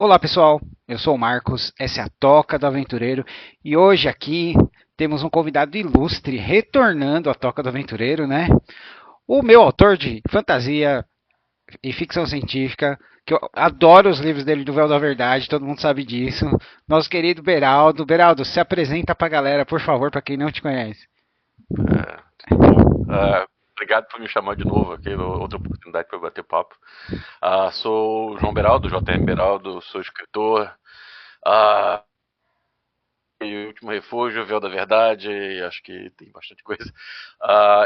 Olá pessoal, eu sou o Marcos, essa é a Toca do Aventureiro e hoje aqui temos um convidado ilustre retornando à Toca do Aventureiro, né? O meu autor de fantasia e ficção científica, que eu adoro os livros dele do Véu da Verdade, todo mundo sabe disso. Nosso querido Beraldo. Beraldo, se apresenta pra galera, por favor, pra quem não te conhece. Tudo bom? Obrigado por me chamar de novo aqui, outra oportunidade para bater papo. Sou o João Beraldo, JM Beraldo, sou escritor. Ah, e o Último Refúgio, Véu da Verdade, acho que tem bastante coisa.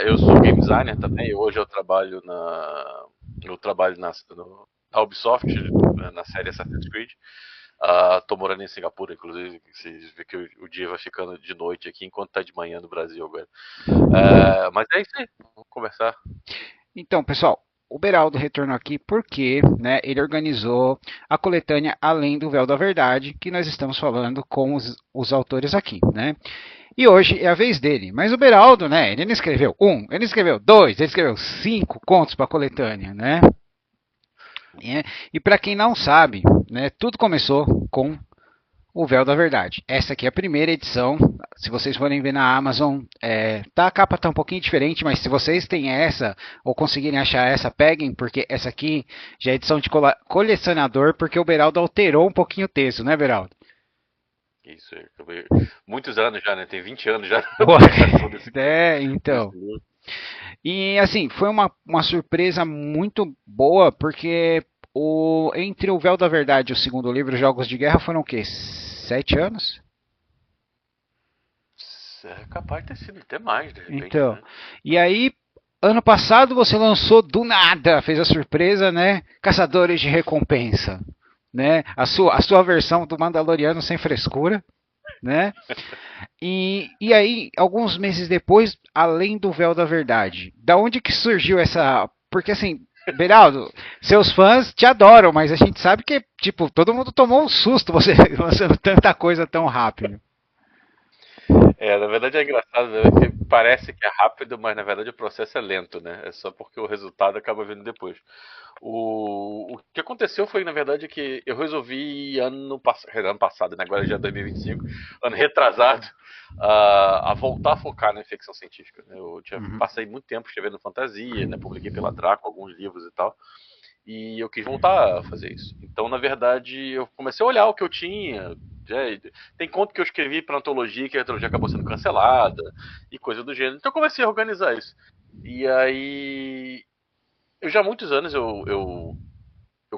Eu sou game designer também, hoje na Ubisoft, na série Assassin's Creed. Tô morando em Singapura, inclusive, vocês vê que o dia vai ficando de noite aqui, enquanto tá de manhã no Brasil agora. Mas é isso aí, vamos conversar. Então, pessoal, o Beraldo retornou aqui porque, né, ele organizou a coletânea Além do Véu da Verdade, que nós estamos falando com os autores aqui, né? E hoje é a vez dele. Mas o Beraldo, né, ele não escreveu um, ele não escreveu dois, ele escreveu 5 contos para a coletânea, né? E para quem não sabe, né, tudo começou com o Véu da Verdade. Essa aqui é a primeira edição. Se vocês forem ver na Amazon, a capa tá um pouquinho diferente, mas se vocês têm essa ou conseguirem achar essa, peguem, porque essa aqui já é edição de colecionador, porque o Beraldo alterou um pouquinho o texto, né, Beraldo? Isso, muitos anos já, né? Tem 20 anos já a publicação desse Então. livro. E assim, foi uma surpresa muito boa, porque entre o Véu da Verdade e o segundo livro, Jogos de Guerra, foram o quê? 7 anos? É capaz de ter sido até mais, de repente, Então, né? e aí, ano passado você lançou do nada, fez a surpresa, né? Caçadores de Recompensa, né? A sua versão do Mandaloriano sem frescura, né? E aí, alguns meses depois, Além do Véu da Verdade. Da onde que surgiu essa... Porque assim, Beraldo, seus fãs te adoram, mas a gente sabe que, tipo, todo mundo tomou um susto você lançando tanta coisa tão rápido. Na verdade é engraçado, né? Que parece que é rápido, mas na verdade o processo é lento, né? É só porque o resultado acaba vindo depois. O que aconteceu foi, na verdade, que eu resolvi ano passado, né? Agora já é 2025, ano retrasado, a voltar a focar na ficção científica, né? Uhum. Passei muito tempo escrevendo fantasia, né? Publiquei pela Draco alguns livros e tal. E eu quis voltar a fazer isso. Então, na verdade, eu comecei a olhar o que eu tinha. Tem conto que eu escrevi para antologia, que a antologia acabou sendo cancelada e coisa do gênero. Então, eu comecei a organizar isso. E aí, eu já há muitos anos eu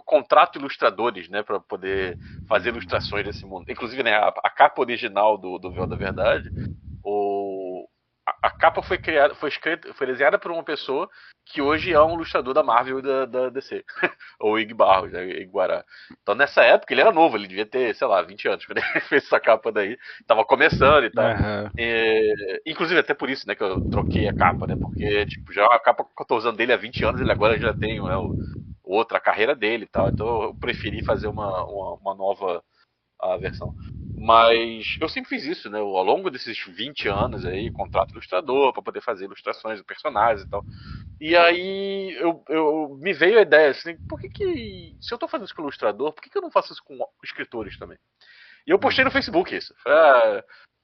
contrato ilustradores, né, para poder fazer ilustrações desse mundo. Inclusive, né, a capa original do Véu da Verdade, o, a capa foi criada, foi escrita, foi desenhada por uma pessoa que hoje é um ilustrador da Marvel e da DC. Ou Ig Barros, né, Iguará. Então nessa época ele era novo, ele devia ter, sei lá, 20 anos quando ele fez essa capa daí. Tava começando e tal. Aham. Inclusive até por isso, né, que eu troquei a capa, né? Porque, tipo, já a capa que eu tô usando dele há 20 anos, ele agora já tem, né, outra carreira dele e tal. Então eu preferi fazer uma nova versão. Mas eu sempre fiz isso, né? Ao longo desses 20 anos aí, contrato ilustrador para poder fazer ilustrações de personagens e tal. E aí me veio a ideia assim, se eu tô fazendo isso com ilustrador, por que eu não faço isso com escritores também? E eu postei no Uhum. Facebook isso.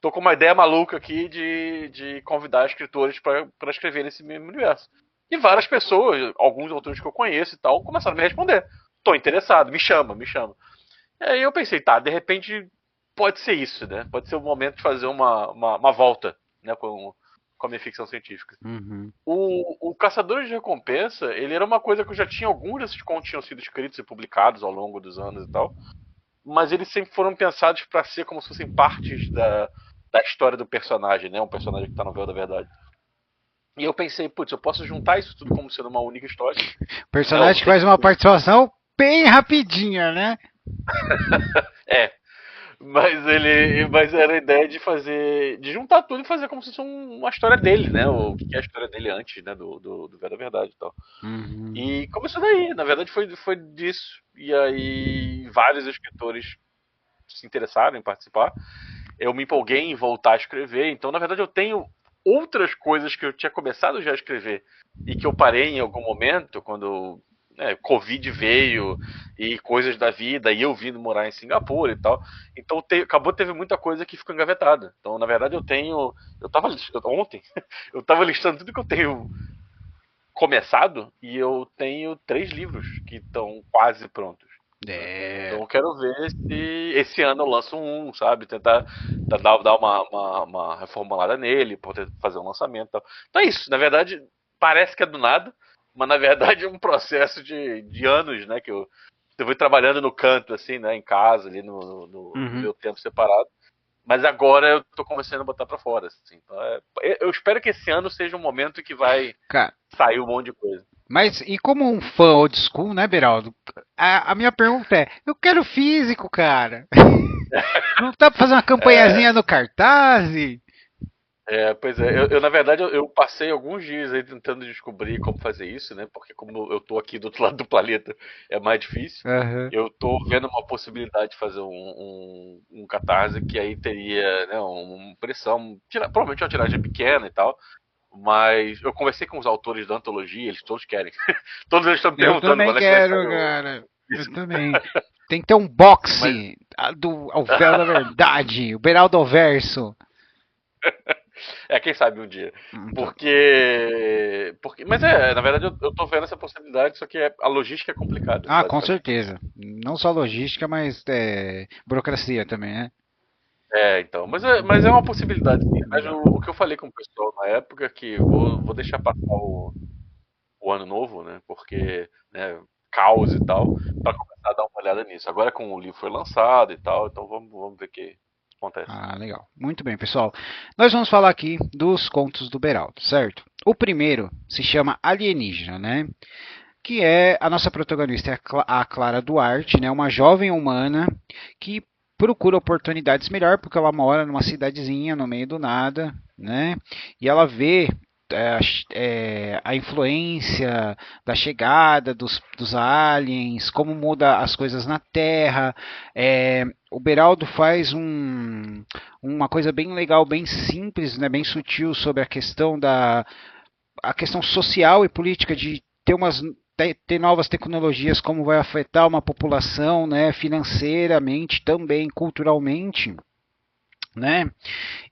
Tô com uma ideia maluca aqui de convidar escritores para escrever nesse mesmo universo. E várias pessoas, alguns autores que eu conheço e tal, começaram a me responder. Tô interessado, me chama, me chama. E aí eu pensei, tá, de repente pode ser isso, né? Pode ser o momento de fazer uma volta, né, com a minha ficção científica. Uhum. O Caçadores de Recompensa, ele era uma coisa que eu já tinha, alguns desses contos tinham sido escritos e publicados ao longo dos anos e tal, mas eles sempre foram pensados para ser como se fossem partes da história do personagem, né? Um personagem que tá no Véu da Verdade. E eu pensei, putz, eu posso juntar isso tudo como sendo uma única história, né? Personagem que faz uma participação bem rapidinha, né? É, mas era a ideia de fazer, de juntar tudo e fazer como se fosse uma história dele, né? O que é a história dele antes, né? Do Véu da Verdade e tal. Uhum. E começou daí, na verdade foi disso. E aí vários escritores se interessaram em participar. Eu me empolguei em voltar a escrever, então na verdade eu tenho outras coisas que eu tinha começado já a escrever e que eu parei em algum momento, quando Covid veio e coisas da vida, e eu vindo morar em Singapura e tal. Então teve muita coisa que ficou engavetada. Então, na verdade, ontem, eu tava listando tudo que eu tenho começado e eu tenho 3 livros que estão quase prontos. Né? É, Então eu quero ver se esse ano eu lanço um, sabe? Tentar dar uma reformulada nele, poder fazer um lançamento e tal. Então é isso, na verdade, parece que é do nada, mas na verdade é um processo de anos, né? Que eu vou trabalhando no canto, assim, né? Em casa, ali no uhum. meu tempo separado. Mas agora eu tô começando a botar pra fora, assim. Então eu espero que esse ano seja um momento que vai Cara, sair um monte de coisa. mas e como um fã old school, né, Beraldo? A minha pergunta é: eu quero físico, cara. Não dá pra fazer uma É, campanhazinha no cartaz? pois é, na verdade eu passei alguns dias aí tentando descobrir como fazer isso, né? Porque como eu tô aqui do outro lado do planeta, é mais difícil. Aham. Eu tô vendo uma possibilidade de fazer um catarse que aí teria, né, uma pressão, provavelmente uma tiragem pequena e tal, mas eu conversei com os autores da antologia, eles todos querem. Todos eles estão me Eu perguntando também quando é que vai quero, sair cara. Eu isso. também. Tem que ter um Mas boxe do ao véu da verdade, o Beraldo Verso. quem sabe um dia. Tá. Mas na verdade eu tô vendo essa possibilidade, só que a logística é complicada, Ah, com basicamente. certeza. Não só logística, mas burocracia também, né? Então, mas é uma possibilidade, sim. Mas Legal. o que eu falei com o pessoal na época é que vou deixar passar o ano novo, né? Porque, né, caos e tal, para começar a dar uma olhada nisso. Agora com o livro foi lançado e tal, então vamos ver o que acontece. Ah, legal. Muito bem, pessoal. Nós vamos falar aqui dos contos do Beraldo, certo? O primeiro se chama Alienígena, né? Que é a nossa protagonista, é a Clara Duarte, né? Uma jovem humana que procura oportunidades melhor porque ela mora numa cidadezinha no meio do nada, né? E ela vê a influência da chegada dos aliens, como muda as coisas na Terra. O Beraldo faz uma coisa bem legal, bem simples, né, bem sutil sobre a questão social e política de ter novas tecnologias, como vai afetar uma população, né, financeiramente, também culturalmente, né?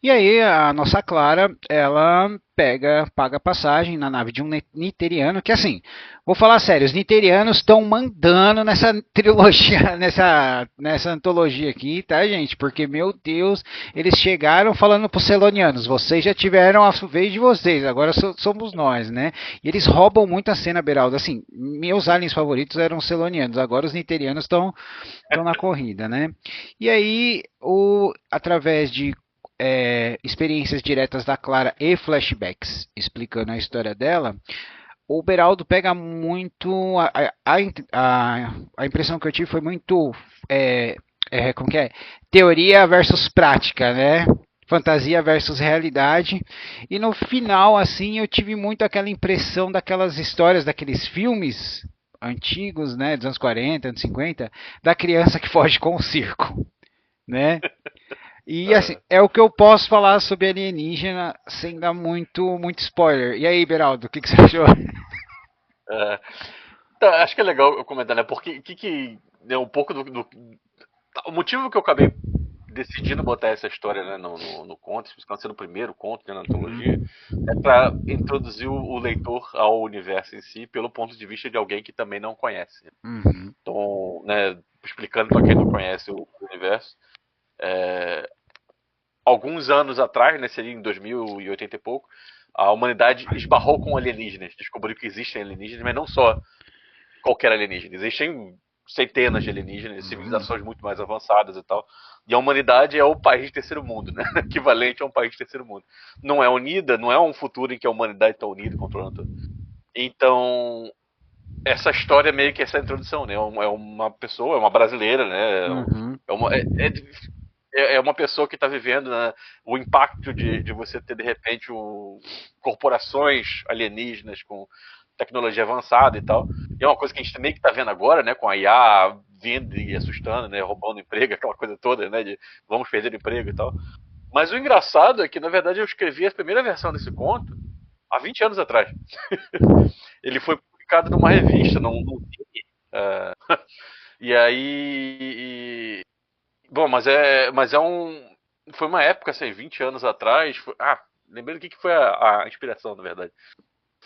E aí a nossa Clara, ela paga passagem na nave de um niteriano, que assim, vou falar sério, os niterianos estão mandando nessa trilogia, nessa antologia aqui, tá, gente? Porque, meu Deus, eles chegaram falando pros celonianos, vocês já tiveram a vez de vocês, agora somos nós, né? E eles roubam muito a cena, Beraldo. Assim, meus aliens favoritos eram os celonianos, agora os niterianos estão na corrida, né? E aí, através de experiências diretas da Clara e flashbacks explicando a história dela, o Beraldo pega muito. A impressão que eu tive foi muito. Como que é? Teoria versus prática, né? Fantasia versus realidade. E no final, assim, eu tive muito aquela impressão daquelas histórias, daqueles filmes antigos, né? Dos anos 40, anos 50, da criança que foge com o circo, né? E assim, Ah, é o que eu posso falar sobre alienígena sem dar muito spoiler. E aí, Beraldo, o que você achou? é. Tá, acho que é legal eu comentar, né? Porque né, um pouco o motivo que eu acabei decidindo botar essa história, né, no conto, especialmente sendo o primeiro conto, né, na antologia, Uhum, é para introduzir o leitor ao universo em si pelo ponto de vista de alguém que também não conhece. uhum, Então, né, explicando para quem não conhece o universo, é, alguns anos atrás, né, seria em 2080 e oitenta e pouco, a humanidade esbarrou com alienígenas, descobriu que existem alienígenas, mas não só qualquer alienígena. Existem centenas de alienígenas, uhum. civilizações muito mais avançadas e tal. E a humanidade é o país terceiro mundo, né? Equivalente a um país terceiro mundo. Não é unida, não é um futuro em que a humanidade está unida, controlando tudo. Então, essa história é meio que essa introdução, né? É uma pessoa, é uma brasileira, né? Uhum. É uma, é uma pessoa que está vivendo, né, o impacto de você ter de repente corporações alienígenas com tecnologia avançada e tal. E é uma coisa que a gente também está vendo agora, né, com a IA vindo e assustando, né, roubando emprego, aquela coisa toda, né, de vamos perder o emprego e tal. Mas o engraçado é que, na verdade, eu escrevi a primeira versão desse conto há 20 anos atrás. Ele foi publicado numa revista, num zine. E aí. Bom, mas é um. Foi uma época, assim, 20 anos atrás. Lembrei do que foi a inspiração, na verdade.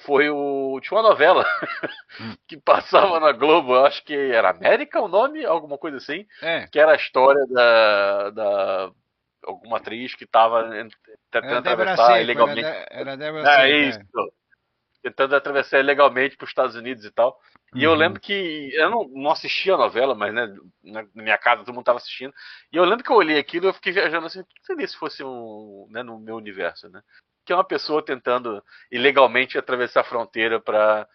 Tinha uma novela Hum. que passava na Globo, eu acho que era América o nome, alguma coisa assim, É, que era a história da alguma atriz que estava era tentando Débora atravessar Seco, ilegalmente. era Débora É Seco, isso, é. tentando atravessar ilegalmente para os Estados Unidos e tal. E eu lembro Uhum. que eu não assistia a novela, mas né, na minha casa todo mundo estava assistindo. E eu lembro que eu olhei aquilo e eu fiquei viajando assim, o que seria se fosse né, no meu universo, né? Que é uma pessoa tentando ilegalmente atravessar a fronteira para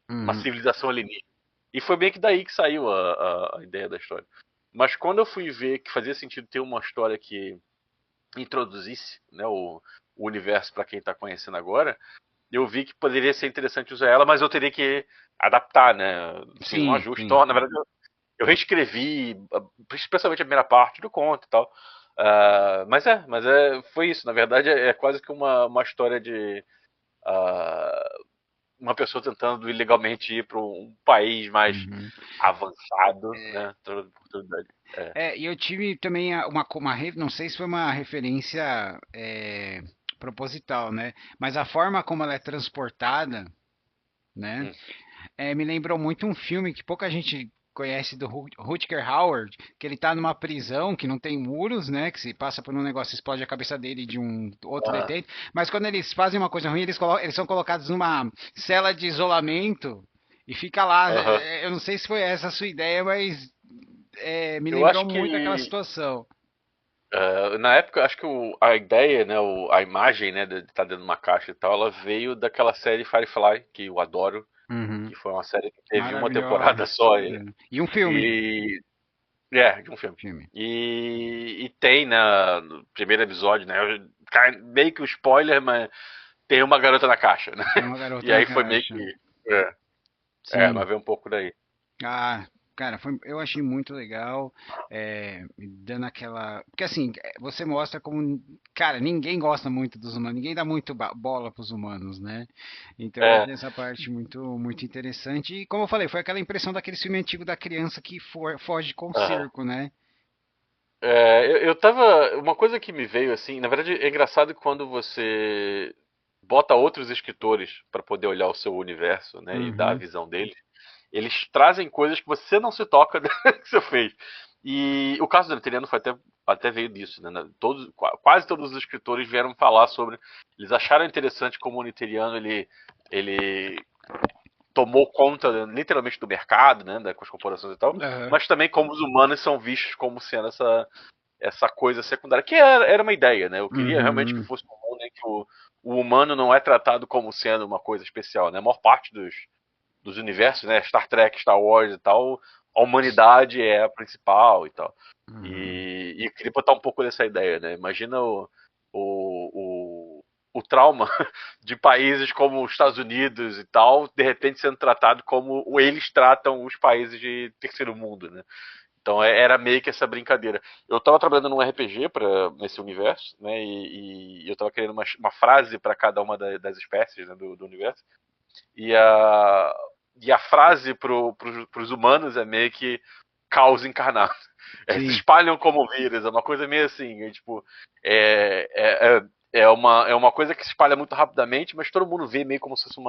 uma Uhum. civilização alienígena. E foi bem que daí que saiu a ideia da história. Mas quando eu fui ver que fazia sentido ter uma história que introduzisse, né, o universo para quem está conhecendo agora, eu vi que poderia ser interessante usar ela, mas eu teria que adaptar, né? Fiz um Sim, ajuste. sim. Então, na verdade, eu reescrevi, especialmente a primeira parte do conto e tal. Foi isso. Na verdade, é quase que uma história de uma pessoa tentando ilegalmente ir para um país mais Uhum. avançado, né? Toda oportunidade. E eu tive também não sei se foi uma referência proposital, né? Mas a forma como ela é transportada, né? Hum. Me lembrou muito um filme que pouca gente conhece do Rutger Hauer, que ele tá numa prisão que não tem muros, né? Que se passa por um negócio, explode a cabeça dele de um outro Ah, detento. Mas quando eles fazem uma coisa ruim, eles são colocados numa cela de isolamento e fica lá. aham. Eu não sei se foi essa a sua ideia, mas me Eu lembrou acho muito aquela que situação. na época, acho que a ideia, né, a imagem, né, de estar dentro de uma caixa e tal, ela veio daquela série Firefly, que eu adoro, Uhum. que foi uma série que teve uma Maravilhosa. temporada só E um filme. e de um filme. Filme. E tem no primeiro episódio, né, meio que um spoiler, mas tem uma garota na caixa, né? Tem uma E garota na aí foi meio caixa. que Sim. mas veio um pouco daí. Ah, cara, eu achei muito legal, me dando aquela, porque assim, você mostra como, cara, ninguém gosta muito dos humanos, ninguém dá muito bola pros humanos, né? Então eu É, achei essa parte muito, muito interessante. E como eu falei, foi aquela impressão daquele filme antigo da criança que foge com o aham. cerco, né? Eu tava. Uma coisa que me veio assim, na verdade é engraçado quando você bota outros escritores para poder olhar o seu universo, né, e dar a Uhum, visão deles, eles trazem coisas que você não se toca que você fez. E o caso do Nitiriano foi até veio disso, né? Quase todos os escritores vieram falar sobre. Eles acharam interessante como o Nitiriano ele tomou conta literalmente do mercado, né, com as corporações e tal, aham, mas também como os humanos são vistos como sendo essa coisa secundária, que era uma ideia, né? Eu queria realmente que uhum, fosse um mundo em que o humano não é tratado como sendo uma coisa especial, né? A maior parte dos universos, né? Star Trek, Star Wars e tal, a humanidade é a principal e tal. uhum. E eu queria botar um pouco dessa ideia, né? Imagina o trauma de países como os Estados Unidos e tal, de repente sendo tratado como eles tratam os países de terceiro mundo, né? Então era meio que essa brincadeira. Eu estava trabalhando num RPG nesse universo, né? E eu estava querendo uma frase para cada uma das espécies, né, do universo. E a frase pros humanos é meio que caos encarnado. Se Sim, espalham como vírus, é uma coisa meio assim. É, é, é uma coisa que se espalha muito rapidamente, mas todo mundo vê meio como se fosse um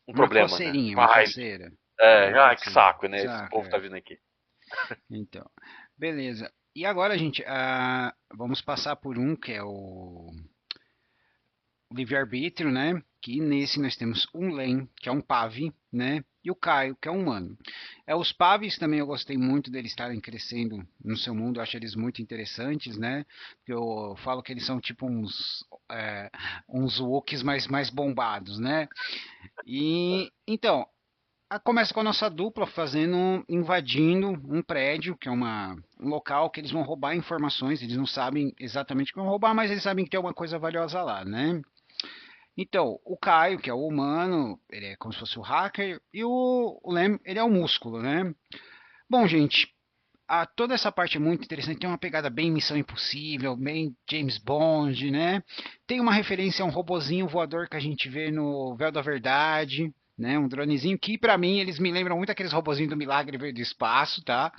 uma problema, né? coceirinha, Tipo, uma coceira, uma que coceira. saco, né? Esse Saca, povo tá é. vindo aqui. Então, beleza. E agora, gente, vamos passar por um que é o livre-arbítrio, né? Que nesse nós temos um Len, que é um Pave, né? E o Caio, que é um humano. Os Paves também eu gostei muito deles estarem crescendo no seu mundo, eu acho eles muito interessantes, né? Eu falo que eles são tipo uns Wookies mais bombados, né? E então, começa com a nossa dupla invadindo um prédio, que é um local que eles vão roubar informações. Eles não sabem exatamente o que vão roubar, mas eles sabem que tem alguma coisa valiosa lá, né? Então, o Caio, que é o humano, ele é como se fosse o hacker, e o Lem, ele é o músculo, né? Bom, gente, toda essa parte é muito interessante. Tem uma pegada bem Missão Impossível, bem James Bond, né? Tem uma referência a um robozinho voador que a gente vê no Véu da Verdade, né? Um dronezinho que, pra mim, eles me lembram muito aqueles robozinhos do Milagre Veio do Espaço, tá?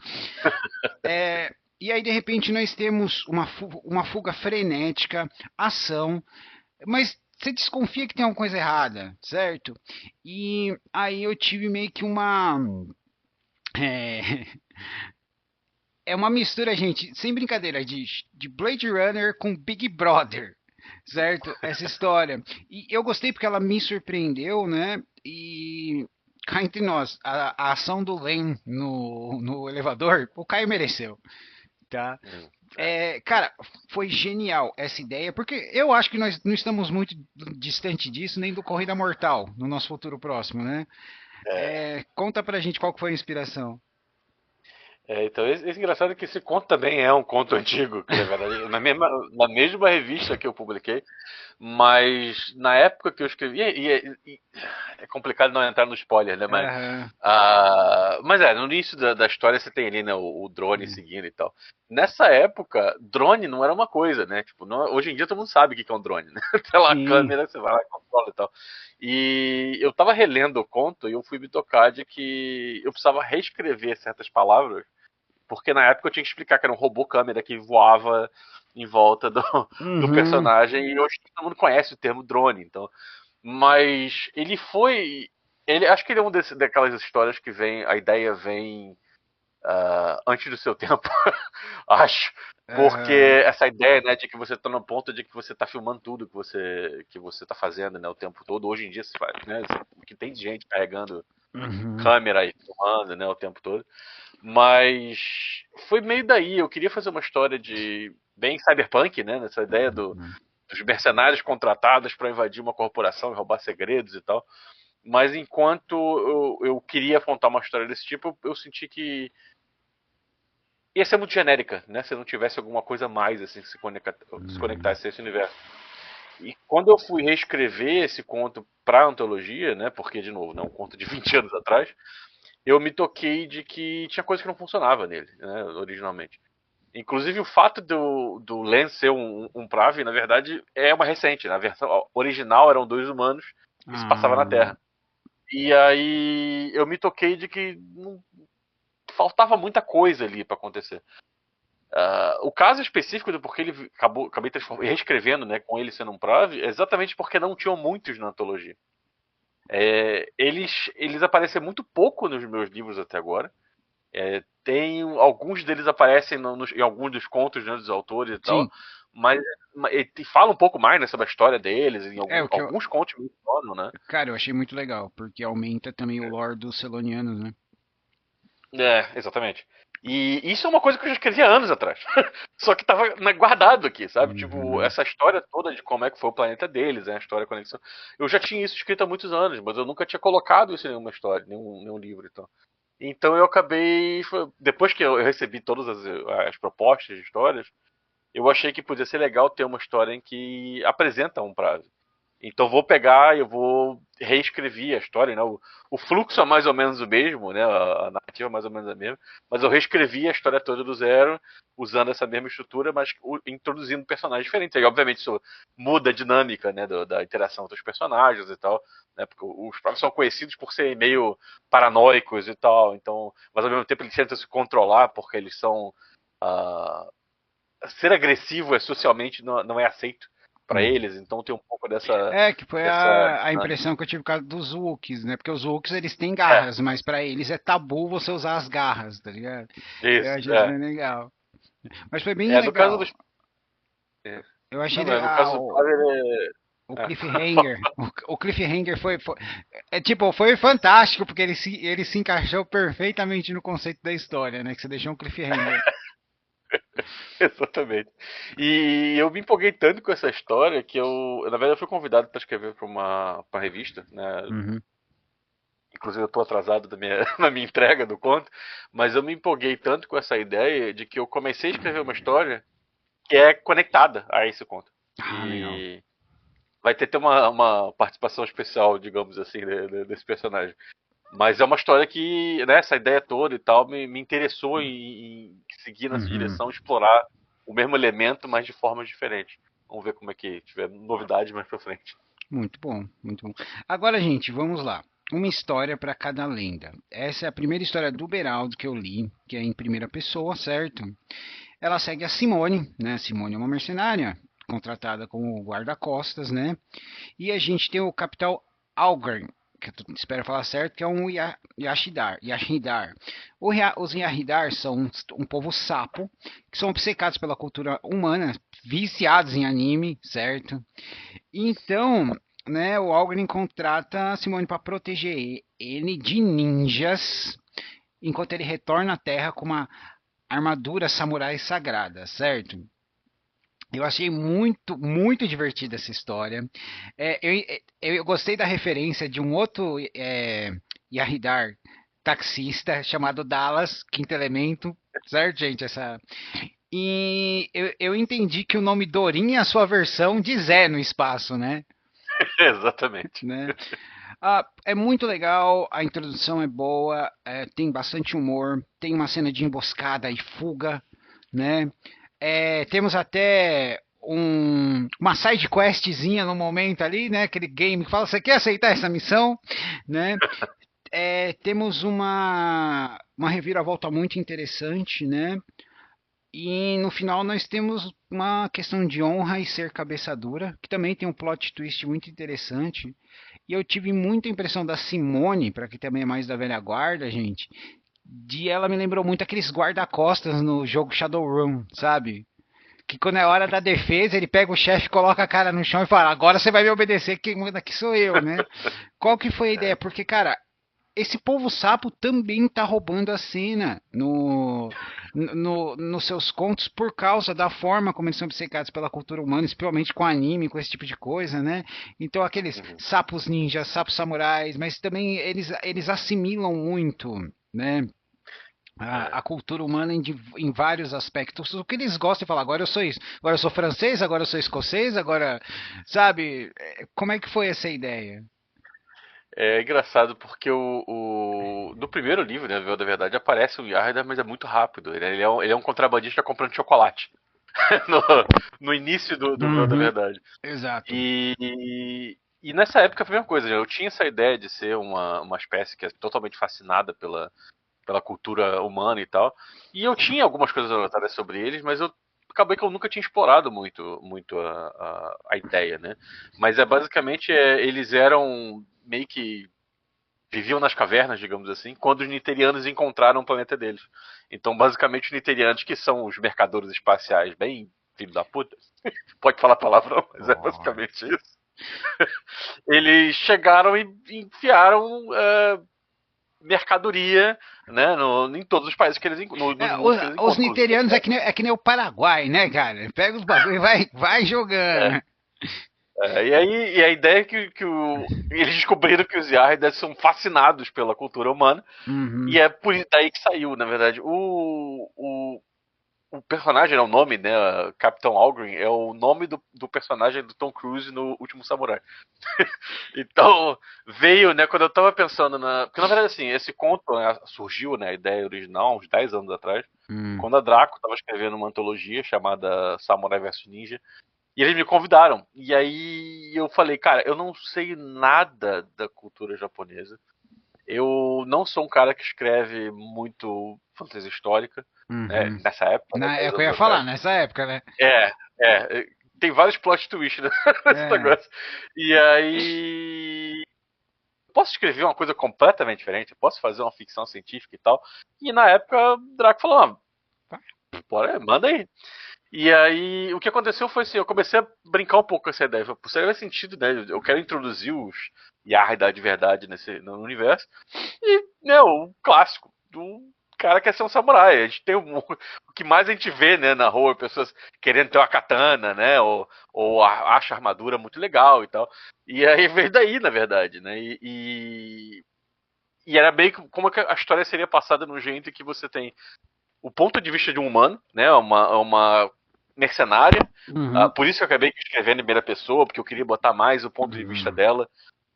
E aí, de repente, nós temos uma fuga frenética, ação, mas você desconfia que tem alguma coisa errada, certo? E aí eu tive meio que uma. É, é uma mistura, gente, sem brincadeira, de Blade Runner com Big Brother, certo? Essa história. E eu gostei porque ela me surpreendeu, né? E cá entre nós, a ação do Len no elevador, o Caio mereceu, tá? É. Cara, foi genial essa ideia, porque eu acho que nós não estamos muito distante disso, nem do Corrida Mortal, no nosso futuro próximo, né? É. Conta pra gente qual que foi a inspiração. Então, esse engraçado é que esse conto também é um conto antigo, que na verdade, na mesma revista que eu publiquei, mas na época que eu escrevi, é complicado não entrar no spoiler, né? Mas, Aham. no início da história você tem ali, né, o drone seguindo e tal. Nessa época, drone não era uma coisa, né? Tipo, hoje em dia todo mundo sabe o que é um drone, né? Tem lá a Sim. câmera, você vai lá e controla e tal. E eu tava relendo o conto e eu fui me tocar de que eu precisava reescrever certas palavras porque na época eu tinha que explicar que era um robô câmera que voava em volta do Uhum. personagem e hoje todo mundo conhece o termo drone, então. Mas ele foi. Acho que ele é daquelas histórias que vem. A ideia vem antes do seu tempo, acho. Porque Aham. essa ideia, né, de que você está no ponto de que você está filmando tudo que você está fazendo, né, o tempo todo. Hoje em dia se faz, né, que tem gente carregando Uhum. câmera e filmando, né, o tempo todo. Mas foi meio daí. Eu queria fazer uma história de bem cyberpunk, né? Nessa ideia dos mercenários contratados para invadir uma corporação e roubar segredos e tal. Mas enquanto eu queria contar uma história desse tipo, eu senti que ia ser muito genérica, né? Se não tivesse alguma coisa a mais assim que se Uhum. conectasse a esse universo. E quando eu fui reescrever esse conto para antologia, né? Porque de novo, né, um conto de 20 anos atrás, eu me toquei de que tinha coisa que não funcionava nele, né, originalmente. Inclusive o fato do Len ser um Pravi, na verdade, é uma recente. Na versão original eram dois humanos e se passava na Ah, Terra. E aí eu me toquei de que faltava muita coisa ali para acontecer. O caso específico do porquê ele acabei reescrevendo, né, com ele sendo um Pravi, é exatamente porque não tinham muitos na antologia. Eles aparecem muito pouco nos meus livros até agora. Tem alguns deles aparecem em alguns dos contos, né, dos autores e tal, sim. mas e fala um pouco mais, né, sobre a história deles, em É o que eu. alguns contos mencionam, né? Cara, eu achei muito legal, porque aumenta também o lore dos Selonianos, né? Exatamente. E isso é uma coisa que eu já escrevi há anos atrás. Só que tava guardado aqui, sabe? Tipo, Uhum. essa história toda de como é que foi o planeta deles, né? A história, a conexão. Eu já tinha isso escrito há muitos anos, mas eu nunca tinha colocado isso em nenhuma história, nenhum livro e tal. Então eu acabei. Depois que eu recebi todas as propostas de histórias, eu achei que podia ser legal ter uma história em que apresenta um prazo. Então vou pegar e eu vou reescrever a história, né? O fluxo é mais ou menos o mesmo, né? A narrativa é mais ou menos a mesma, mas eu reescrevi a história toda do zero, usando essa mesma estrutura, mas introduzindo personagens diferentes. Aí, obviamente, isso muda a dinâmica, né? Da interação dos personagens e tal, né? Porque os próprios são conhecidos por serem meio paranoicos e tal, então, mas ao mesmo tempo eles tentam se controlar porque eles são ser agressivo socialmente não é aceito para Uhum. eles, então tem um pouco dessa Que foi dessa a dinâmica. impressão que eu tive por causa dos Wookies, né? Porque os Wookies eles têm É, garras, mas pra eles é tabu você usar as garras, tá ligado? Eu isso, achei isso bem legal. Mas foi bem no caso dos legal. Eu achei não, mas no caso do padre o é, cliffhanger. O cliffhanger foi fantástico, porque ele se encaixou perfeitamente no conceito da história, né? Que você deixou um cliffhanger. exatamente. E eu me empolguei tanto com essa história que na verdade, eu fui convidado para escrever para uma revista, né? Uhum. Inclusive, eu estou atrasado na minha entrega do conto, mas eu me empolguei tanto com essa ideia de que eu comecei a escrever uma história que é conectada a esse conto. Ah, legal. E vai ter uma participação especial, digamos assim, desse personagem. Mas é uma história que, né, essa ideia toda e tal, me interessou em seguir nessa Uhum. direção, explorar o mesmo elemento, mas de formas diferentes. Vamos ver como é que tiver novidade mais pra frente. Muito bom, muito bom. Agora, gente, vamos lá. uma história para cada lenda. Essa é a primeira história do Beraldo que eu li, que é em primeira pessoa, certo? Ela segue a Simone, né? A Simone é uma mercenária contratada como guarda-costas, né? E a gente tem o Capitão Algren, que eu espero falar certo, que é um Yashidar. Os Yashidar são um povo sapo, que são obcecados pela cultura humana, viciados em anime, certo? Então, né, o Algren contrata a Simone para proteger ele de ninjas, enquanto ele retorna à Terra com uma armadura samurai sagrada, certo? Eu achei muito, muito divertida essa história. Eu gostei da referência de um outro Yahidar taxista chamado Dallas, Quinto Elemento, certo, gente? E eu entendi que o nome Dorin é a sua versão de Zé no espaço, né? Exatamente. Né? É muito legal, a introdução é boa, tem bastante humor, tem uma cena de emboscada e fuga, né? Temos até uma side questzinha no momento ali, né? Aquele game que fala, você quer aceitar essa missão, né? Temos uma reviravolta muito interessante, né? E no final nós temos uma questão de honra e ser cabeça dura, que também tem um plot twist muito interessante. E eu tive muita impressão da Simone, para quem também é mais da velha guarda, gente, de ela me lembrou muito aqueles guarda-costas no jogo Shadowrun, sabe? Que quando é hora da defesa, ele pega o chefe, coloca a cara no chão e fala: agora você vai me obedecer, quem manda aqui sou eu, né? Qual que foi a ideia? Porque, cara, esse povo sapo também tá roubando a cena nos seus contos por causa da forma como eles são obcecados pela cultura humana, especialmente com anime, com esse tipo de coisa, né? Então aqueles sapos ninjas, sapos samurais, mas também eles assimilam muito, né? A cultura humana em vários aspectos. O que eles gostam de falar, agora eu sou isso, agora eu sou francês, agora eu sou escocês, agora, sabe? Como é que foi essa ideia? É engraçado porque no primeiro livro, né, Véu da Verdade, aparece o Yarda, mas é muito rápido. Ele é um contrabandista comprando chocolate. no, no início do Véu da Uhum, Verdade. exato. E nessa época foi a mesma coisa. Eu tinha essa ideia de ser uma espécie que é totalmente fascinada pela cultura humana e tal. E eu tinha algumas coisas anotadas sobre eles, mas acabei que eu nunca tinha explorado muito a ideia, né? Mas basicamente eles eram meio que viviam nas cavernas, digamos assim, quando os niterianos encontraram o planeta deles. Então, basicamente, os niterianos, que são os mercadores espaciais, bem filho da puta, pode falar palavrão, mas é Pode. basicamente isso. Eles chegaram e enfiaram mercadoria, né, em todos os países que eles nos mundos que eles Os encontram, inclusive na nigerianos Terra. é que nem o Paraguai, né, cara? Pega os bagulho e vai É, jogando. e a ideia é que eles descobriram que os Yardas são fascinados pela cultura humana, Uhum. e é por daí que saiu, na verdade. O personagem, é o nome, né? Capitão Algren, é o nome do personagem do Tom Cruise no Último Samurai. Então, veio, né, quando eu tava pensando na. Porque na verdade, assim, esse conto, né, surgiu, né, a ideia original, uns 10 anos atrás, Hum. quando a Draco tava escrevendo uma antologia chamada Samurai vs Ninja. E eles me convidaram. E aí eu falei, cara, eu não sei nada da cultura japonesa. Eu não sou um cara que escreve muito fantasia histórica, né, Uhum. nessa época, né, É 10 o que eu anos ia falar, atrás. nessa época, né? É, tem vários plot twists nesse É. negócio. E aí. Posso escrever uma coisa completamente diferente, eu posso fazer uma ficção científica e tal. E na época o Draco falou: bora, manda aí. E aí, o que aconteceu foi assim, eu comecei a brincar um pouco com essa ideia. Falei, seria sentido, né? Eu quero introduzir os Yarda de verdade no universo. E, né, o clássico do cara que quer ser um samurai. A gente tem o que mais a gente vê, né, na rua, pessoas querendo ter uma katana, né? Ou acha a armadura muito legal e tal. E aí veio daí, na verdade, né? E era bem como a história seria passada no jeito que você tem o ponto de vista de um humano, né? Uma mercenária. Uhum. Por isso que eu acabei escrevendo em primeira pessoa, porque eu queria botar mais o ponto de vista Uhum. dela,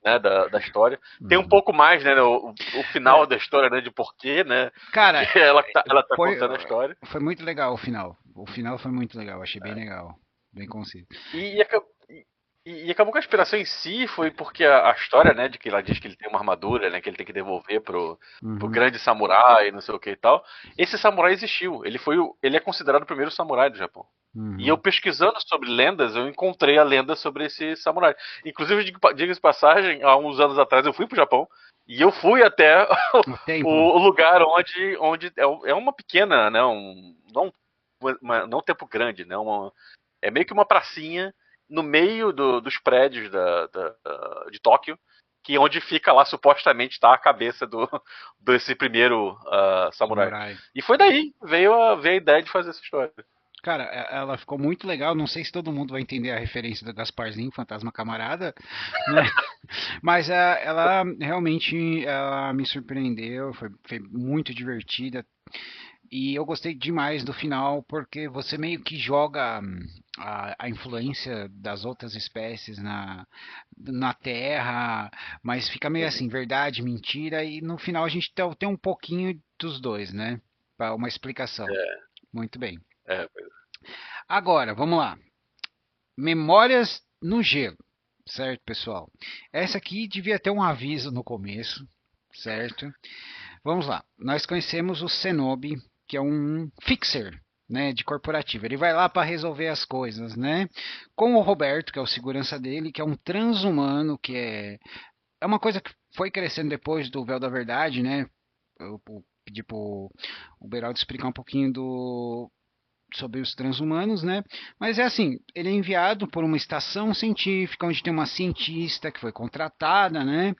né? Da história. Tem um Uhum. pouco mais, né? O final É, da história, né? De porquê, né? cara, Que ela tá foi, contando a história. foi muito legal o final. O final foi muito legal, achei bem legal. Bem conciso. E, E acabou que a inspiração em si foi porque a história, né, de que ela diz que ele tem uma armadura, né, que ele tem que devolver pro Uhum, grande samurai, não sei o que e tal. Esse samurai existiu. Ele é considerado o primeiro samurai do Japão. E eu uhum. pesquisando sobre lendas, eu encontrei a lenda sobre esse samurai. Inclusive, diga-se de passagem, há uns anos atrás eu fui pro Japão e eu fui até O templo. o lugar onde é uma pequena, né, não um tempo grande, né, é meio que uma pracinha no meio dos prédios de Tóquio, que onde fica lá supostamente está a cabeça desse primeiro samurai. Samurai. E foi daí que veio a ideia de fazer essa história. Cara, ela ficou muito legal. Não sei se todo mundo vai entender a referência do Gasparzinho, Fantasma Camarada, né? Mas ela realmente ela me surpreendeu, foi muito divertida. E eu gostei demais do final, porque você meio que joga a influência das outras espécies na Terra, mas fica meio Uhum. assim, verdade, mentira, e no final a gente tem um pouquinho dos dois, né? Para uma explicação. Muito bem. Pois Agora, vamos lá. Memórias no gelo, certo, pessoal? Essa aqui devia ter um aviso no começo, certo? Vamos lá. Nós conhecemos o Cenobi, que é um fixer, né, de corporativo. Ele vai lá para resolver as coisas, né? Com o Roberto, que é o segurança dele, que é um transhumano, que é uma coisa que foi crescendo depois do Véu da Verdade, né? Eu pedi pro o Beraldo explicar um pouquinho sobre os transhumanos, né? Mas é assim, ele é enviado por uma estação científica onde tem uma cientista que foi contratada, né?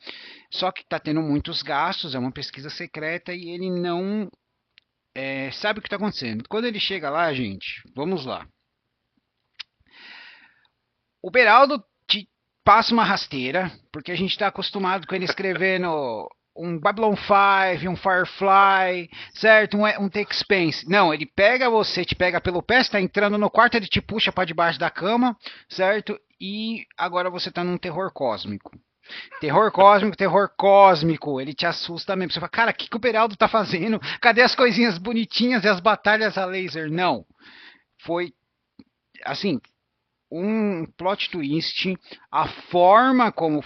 Só que está tendo muitos gastos, é uma pesquisa secreta e ele não sabe o que está acontecendo. Quando ele chega lá, gente, vamos lá. O Beraldo te passa uma rasteira, porque a gente está acostumado com ele escrevendo um Babylon 5, um Firefly, certo? Um Take Spence. Não, ele pega você, te pega pelo pé, está entrando no quarto, ele te puxa para debaixo da cama, certo? E agora você está num terror cósmico. Terror cósmico, terror cósmico. Ele te assusta mesmo. Você fala, cara, o que o Beraldo tá fazendo? Cadê as coisinhas bonitinhas e as batalhas a laser? Não. Foi, assim, um plot twist. A forma como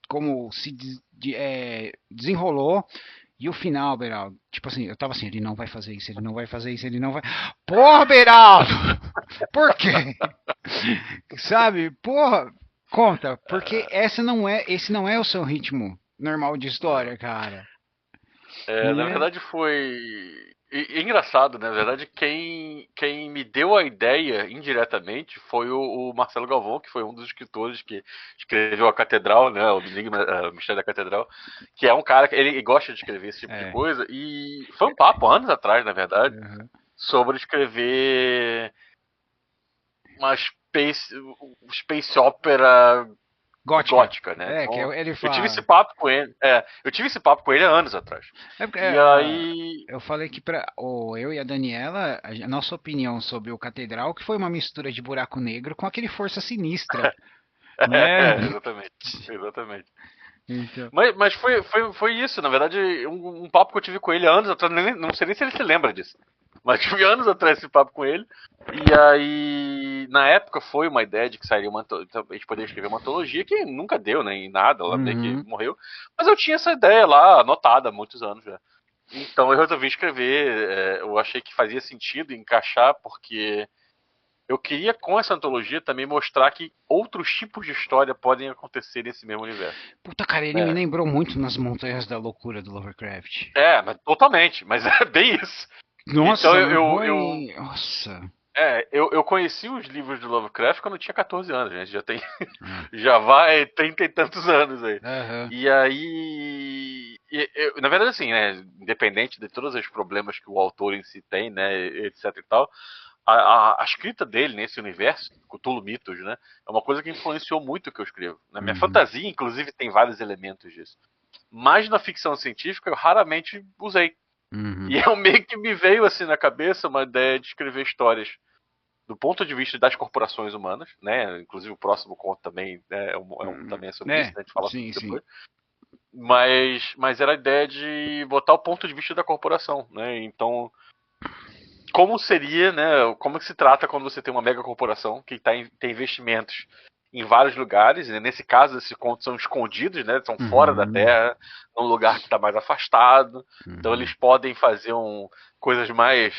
como se desenrolou. E o final, Beraldo. Tipo assim, eu tava assim, ele não vai fazer isso, ele não vai fazer isso, ele não vai. Porra, Beraldo! Por quê? Sabe? Porra, conta, porque esse não é o seu ritmo normal de história, cara. Na Né? verdade foi. E engraçado, né? Na verdade, quem me deu a ideia indiretamente foi o Marcelo Galvão, que foi um dos escritores que escreveu a Catedral, né? O Enigma, o Mistério da Catedral, que é um cara que ele gosta de escrever esse tipo de É. coisa. E foi um papo anos atrás, na verdade, Uhum. sobre escrever uma space opera Gótica. gótica, né? É, que Então, ele eu tive esse fala. papo com ele. Eu tive esse papo com ele há anos atrás. É porque, E aí. eu falei que eu e a Daniela, a nossa opinião sobre o Catedral, que foi uma mistura de Buraco Negro com aquele Força Sinistra, né? Exatamente. Exatamente. Então, Mas foi isso, na verdade, um papo que eu tive com ele há anos atrás, não sei nem se ele se lembra disso. Mas tive anos atrás esse papo com ele. E aí, na época, foi uma ideia de que sairia a gente poderia escrever uma antologia que nunca deu, né? Em nada, ela meio que uhum. morreu. Mas eu tinha essa ideia lá, anotada há muitos anos já. Então eu resolvi escrever. Eu achei que fazia sentido encaixar, porque eu queria, com essa antologia, também mostrar que outros tipos de história podem acontecer nesse mesmo universo. Puta, cara, ele me Né? lembrou muito nas Montanhas da Loucura do Lovecraft. Mas totalmente, mas é bem isso. Então Nossa, mas foi. Nossa. eu conheci os livros do Lovecraft quando eu tinha 14 anos, gente. Já tem. Ah, Já vai 30 e tantos anos aí. aham. E aí. Na verdade, assim, né? Independente de todos os problemas que o autor em si tem, né? Etc e tal. A escrita dele nesse universo, Cthulhu Mitos, né? É uma coisa que influenciou muito o que eu escrevo. Na minha Uhum. fantasia, inclusive, tem vários elementos disso. Mas na ficção científica eu raramente usei. Uhum. E eu meio que me veio assim na cabeça uma ideia de escrever histórias do ponto de vista das corporações humanas, né? Inclusive o próximo conto também também é sobre isso, É, né? A gente fala sobre sim, isso sim. depois. Mas era a ideia de botar o ponto de vista da corporação, né? Então, como seria, né? Como é que se trata quando você tem uma mega corporação que tem investimentos em vários lugares. E nesse caso, esses contos são escondidos, né? São fora da Uhum, Terra, num lugar que está mais afastado. Então uhum. eles podem fazer coisas mais,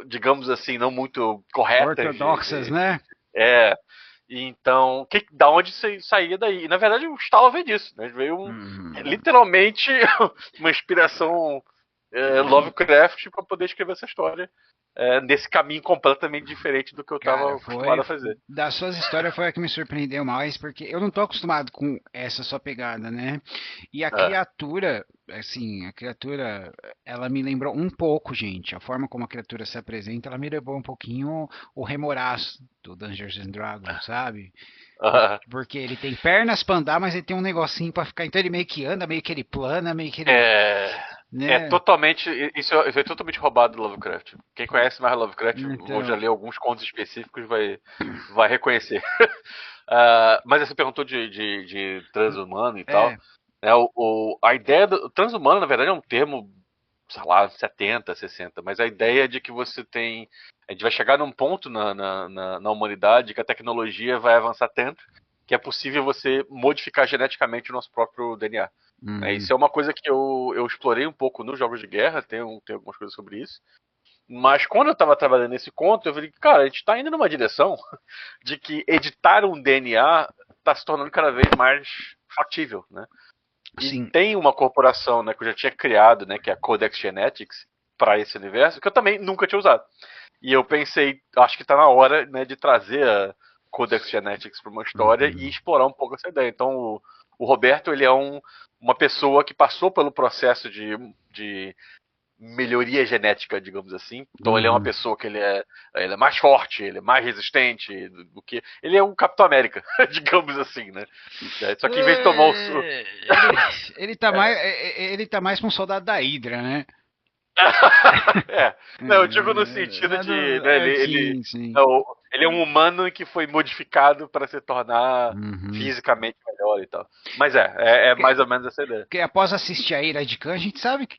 digamos assim, não muito corretas Ortodoxas, né? é. Então, da onde saía daí? E, na verdade, o Stala veio disso, né? Veio Uhum. literalmente uma inspiração Lovecraft para poder escrever essa história nesse caminho completamente diferente do que eu Cara, estava acostumado foi. a fazer. Das suas histórias foi a que me surpreendeu mais, porque eu não tô acostumado com essa sua pegada, né? E a É. criatura, assim, a criatura, ela me lembrou um pouco, gente. A forma como a criatura se apresenta, ela me lembrou um pouquinho o Remoraz do Dungeons and Dragons, sabe? Porque ele tem pernas pra andar, mas ele tem um negocinho pra ficar. Então ele meio que anda, meio que ele plana, meio que ele. É, Né? totalmente. Isso é totalmente roubado do Lovecraft. Quem conhece mais Lovecraft, ou já Então. leu alguns contos específicos, vai reconhecer. Mas você perguntou de transhumano e tal. É. Né, a ideia do transhumano, na verdade, é um termo, sei lá, 70, 60, mas a ideia é de que você tem. A gente vai chegar num ponto na humanidade que a tecnologia vai avançar tanto que é possível você modificar geneticamente o nosso próprio DNA. Uhum. Isso é uma coisa que eu explorei um pouco nos jogos de guerra, tem algumas coisas sobre isso. Mas quando eu estava trabalhando nesse conto, eu falei, cara, a gente está indo numa direção de que editar um DNA está se tornando cada vez mais factível, né? E Sim. tem uma corporação, né, que eu já tinha criado, né, que é a Codex Genetics, para esse universo, que eu também nunca tinha usado. E eu pensei, acho que está na hora, né, de trazer a Codex Genetics para uma história e Uhum. explorar um pouco essa ideia. Então, o Roberto, ele é uma pessoa que passou pelo processo de melhoria genética, digamos assim. Então ele é uma Uhum. pessoa que ele é mais forte, ele é mais resistente do que. Ele é um Capitão América, digamos assim, né? Só que em vez de tomar É, ele tá mais, ele tá mais pra um soldado da Hydra, né? é. Não, eu digo no sentido de. Né, Sim, sim. não, ele é um humano que foi modificado para se tornar Uhum. fisicamente melhor e tal. Mas é Porque, mais ou menos essa ideia. porque após assistir a Ira de Khan, a gente sabe que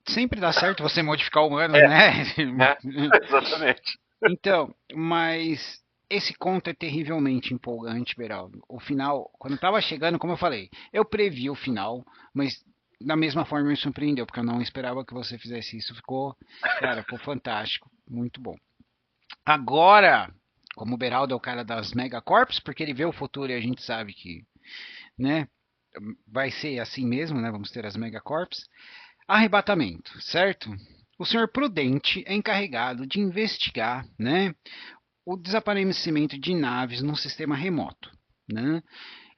sempre dá certo você modificar humanos, É, né? né? Exatamente. Então, mas esse conto é terrivelmente empolgante, Beraldo. O final, quando estava chegando, como eu falei, eu previ o final, mas da mesma forma me surpreendeu, porque eu não esperava que você fizesse isso. Cara, ficou fantástico, muito bom. Agora, como o Beraldo é o cara das megacorps, porque ele vê o futuro e a gente sabe que, né, vai ser assim mesmo, né? Vamos ter as megacorps. Arrebatamento, certo? O senhor Prudente é encarregado de investigar, né, o desaparecimento de naves num sistema remoto, né?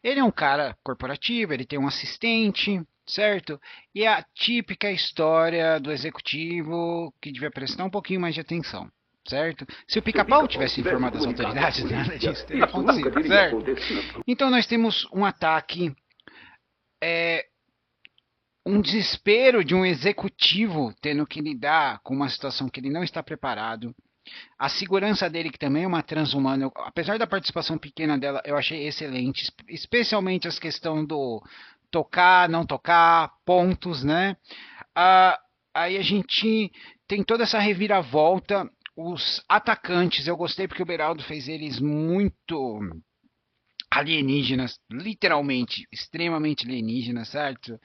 Ele é um cara corporativo, ele tem um assistente, certo? E é a típica história do executivo que devia prestar um pouquinho mais de atenção, certo? Se o Se o pica-pau pica-pau tivesse tivesse informado as comunicado à autoridades, nada polícia, disso teria isso nunca acontecido, teria certo? acontecido. Então nós temos um ataque, é, um desespero de um executivo tendo que lidar com uma situação que ele não está preparado. A segurança dele, que também é uma transhumana, apesar da participação pequena dela, eu achei excelente, especialmente as questões do tocar, não tocar, pontos, né? Ah, aí a gente tem toda essa reviravolta. Os atacantes, eu gostei porque o Beraldo fez eles muito alienígenas, literalmente, extremamente alienígenas, certo?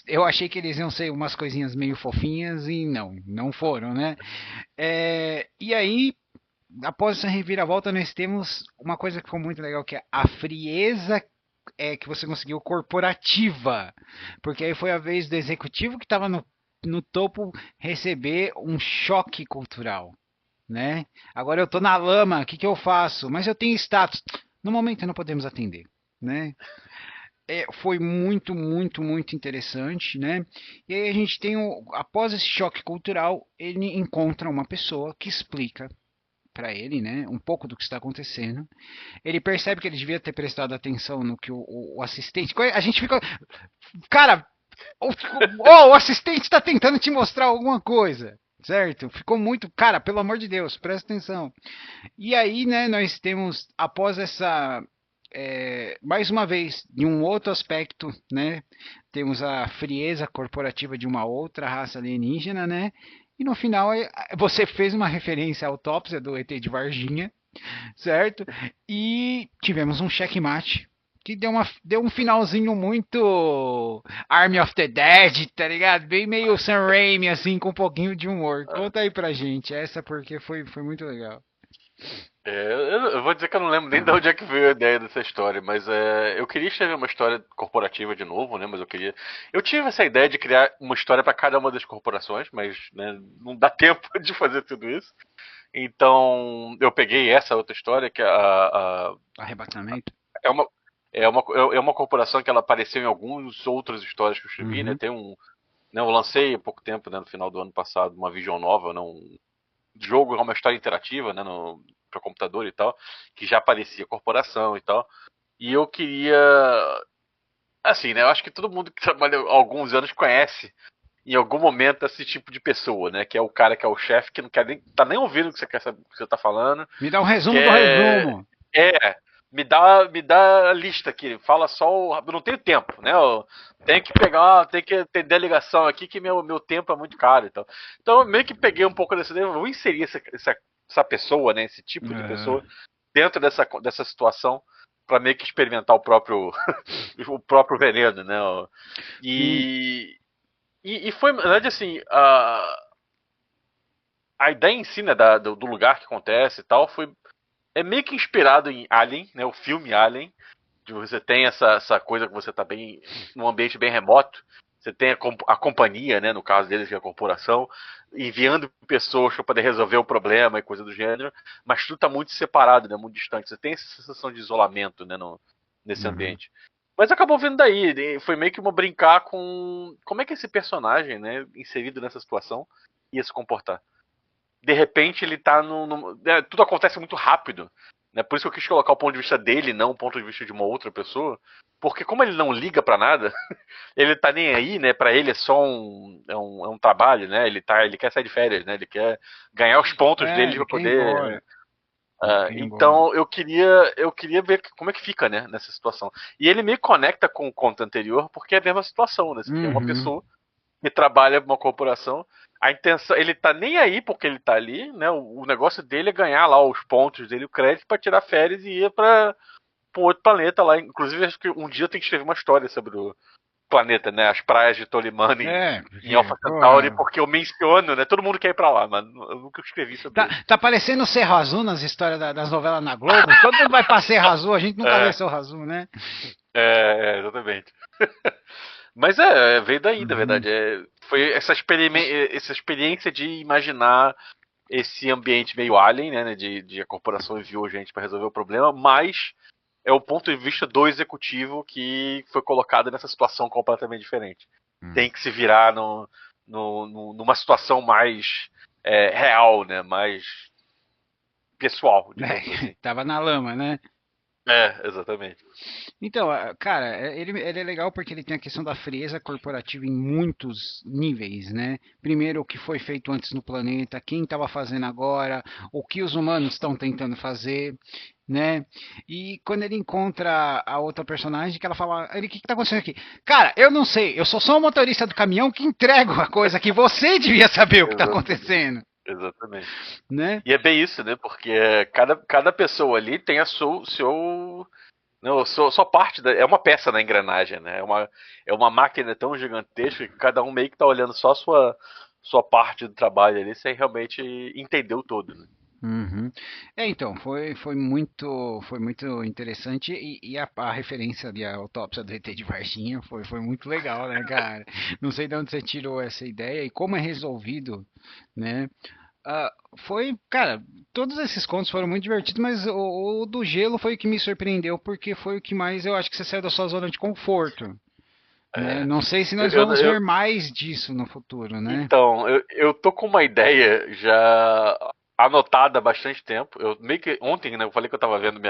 Eu achei que eles iam ser umas coisinhas meio fofinhas e não foram, né? E aí, após essa reviravolta, nós temos uma coisa que ficou muito legal, que é a frieza que você conseguiu corporativa. Porque aí foi a vez do executivo que estava no topo receber um choque cultural, né? Agora eu tô na lama, o que, que eu faço? Mas eu tenho status. No momento não podemos atender, né? Foi muito, muito, muito interessante, né? E aí a gente tem, após esse choque cultural, ele encontra uma pessoa que explica para ele, né, um pouco do que está acontecendo. Ele percebe que ele devia ter prestado atenção no que o assistente. A gente fica, cara, o assistente está tentando te mostrar alguma coisa, certo? Ficou muito, cara, pelo amor de Deus, presta atenção. E aí, né, nós temos após essa mais uma vez, de um outro aspecto, né? Temos a frieza corporativa de uma outra raça alienígena, né? E no final, você fez uma referência à autópsia do ET de Varginha, certo? E tivemos um checkmate que deu um finalzinho muito Army of the Dead, tá ligado? Bem meio Sam Raimi, assim, com um pouquinho de humor. Conta aí pra gente, essa porque foi muito legal. Eu vou dizer que eu não lembro nem de onde é que veio a ideia dessa história, mas eu queria escrever uma história corporativa de novo, né? Mas eu queria. Eu tive essa ideia de criar uma história para cada uma das corporações, mas né, não dá tempo de fazer tudo isso. Então eu peguei essa outra história que Arrebatamento? é uma é uma corporação que ela apareceu em algumas outras histórias que eu escrevi, né? Uhum, Tem um, né, eu lancei há pouco tempo, né, no final do ano passado, uma Vision nova, né, um jogo, é uma história interativa, né, para computador e tal, que já aparecia corporação e tal. E eu queria, assim, né, eu acho que todo mundo que trabalha há alguns anos conhece em algum momento esse tipo de pessoa, né, que é o cara que é o chefe que não quer nem tá nem ouvindo o que você quer saber, o que você tá falando, me dá um que resumo do resumo. é me dá a lista aqui, fala só o, eu não tenho tempo, né? Eu tenho que pegar, tenho que atender a ligação aqui que meu tempo é muito caro e tal. Então eu meio que peguei um pouco dessa ideia, vou inserir essa pessoa, né, esse tipo de Ah, pessoa dentro dessa situação para meio que experimentar o próprio o próprio veneno, né? sim. E e foi, na verdade, assim, a ideia em si, né, do lugar que acontece e tal, é meio que inspirado em Alien, né, o filme Alien, de você tem essa coisa que você está bem num ambiente bem remoto. Você tem a companhia, né, no caso deles, que é a corporação, enviando pessoas para poder resolver o problema e coisa do gênero, mas tudo está muito separado, né, muito distante. Você tem essa sensação de isolamento, né, nesse Uhum. ambiente. Mas acabou vindo daí, foi meio que uma brincar com como é que esse personagem, né, inserido nessa situação, ia se comportar. De repente ele tá tudo acontece muito rápido. Né? Por isso que eu quis colocar o ponto de vista dele, não o ponto de vista de uma outra pessoa. Porque como ele não liga pra nada, ele tá nem aí, né? Pra ele é só um trabalho, né? Ele quer sair de férias, né? Ele quer ganhar os pontos dele Ele pra quer ir poder. embora. Ele quer ir embora. Então eu queria ver como é que fica, né? Nessa situação. E ele me conecta com o conto anterior porque é a mesma situação, né? Você tem uma Uhum. pessoa que trabalha numa corporação. A intenção, ele tá nem aí porque ele tá ali, né? O negócio dele é ganhar lá os pontos dele, o crédito para tirar férias e ir para um outro planeta lá. Inclusive, acho que um dia eu tenho que escrever uma história sobre o planeta, né? As praias de Tolimana em Porque, Alpha Centauri, porra. porque eu menciono, né? Todo mundo quer ir para lá, mas eu nunca escrevi sobre isso. Tá parecendo o Cerro Azul nas histórias das novelas na Globo. Todo mundo vai pra Serra Azul, a gente nunca vê É, Cerro Azul, né? exatamente. Mas veio daí, na Uhum. verdade. Foi essa experiência de imaginar esse ambiente meio alien, né, de a corporação enviou gente para resolver o problema, mas é o ponto de vista do executivo que foi colocado nessa situação completamente diferente. Hum. Tem que se virar numa situação mais real, né, mais pessoal, digamos assim. Tava na lama, né? Exatamente. Então, cara, ele é legal porque ele tem a questão da frieza corporativa em muitos níveis, né? Primeiro, o que foi feito antes no planeta, quem estava fazendo agora, o que os humanos estão tentando fazer, né? E quando ele encontra a outra personagem, que ela fala, ele, o que está acontecendo aqui? Cara, eu não sei, eu sou só o motorista do caminhão que entrego a coisa que você devia saber o que está Exatamente. acontecendo, Exatamente. né? E é bem isso, né? Porque cada pessoa ali tem a seu. Não, só parte é uma peça na engrenagem, né? É uma máquina tão gigantesca que cada um meio que tá olhando só a sua parte do trabalho ali, sem realmente entender o todo, né? Uhum. Então, foi muito interessante e a referência ali à autópsia do ET de Varginha foi muito legal, né, cara? Não sei de onde você tirou essa ideia e como é resolvido, né? Ah, cara, todos esses contos foram muito divertidos, mas o do gelo foi o que me surpreendeu, porque foi o que mais eu acho que você saiu da sua zona de conforto, né? É, Não sei se eu, nós eu- vamos ver eu- mais disso no futuro, né? então, eu tô com uma ideia já anotada há bastante tempo. Eu meio que ontem, né, eu falei que eu tava vendo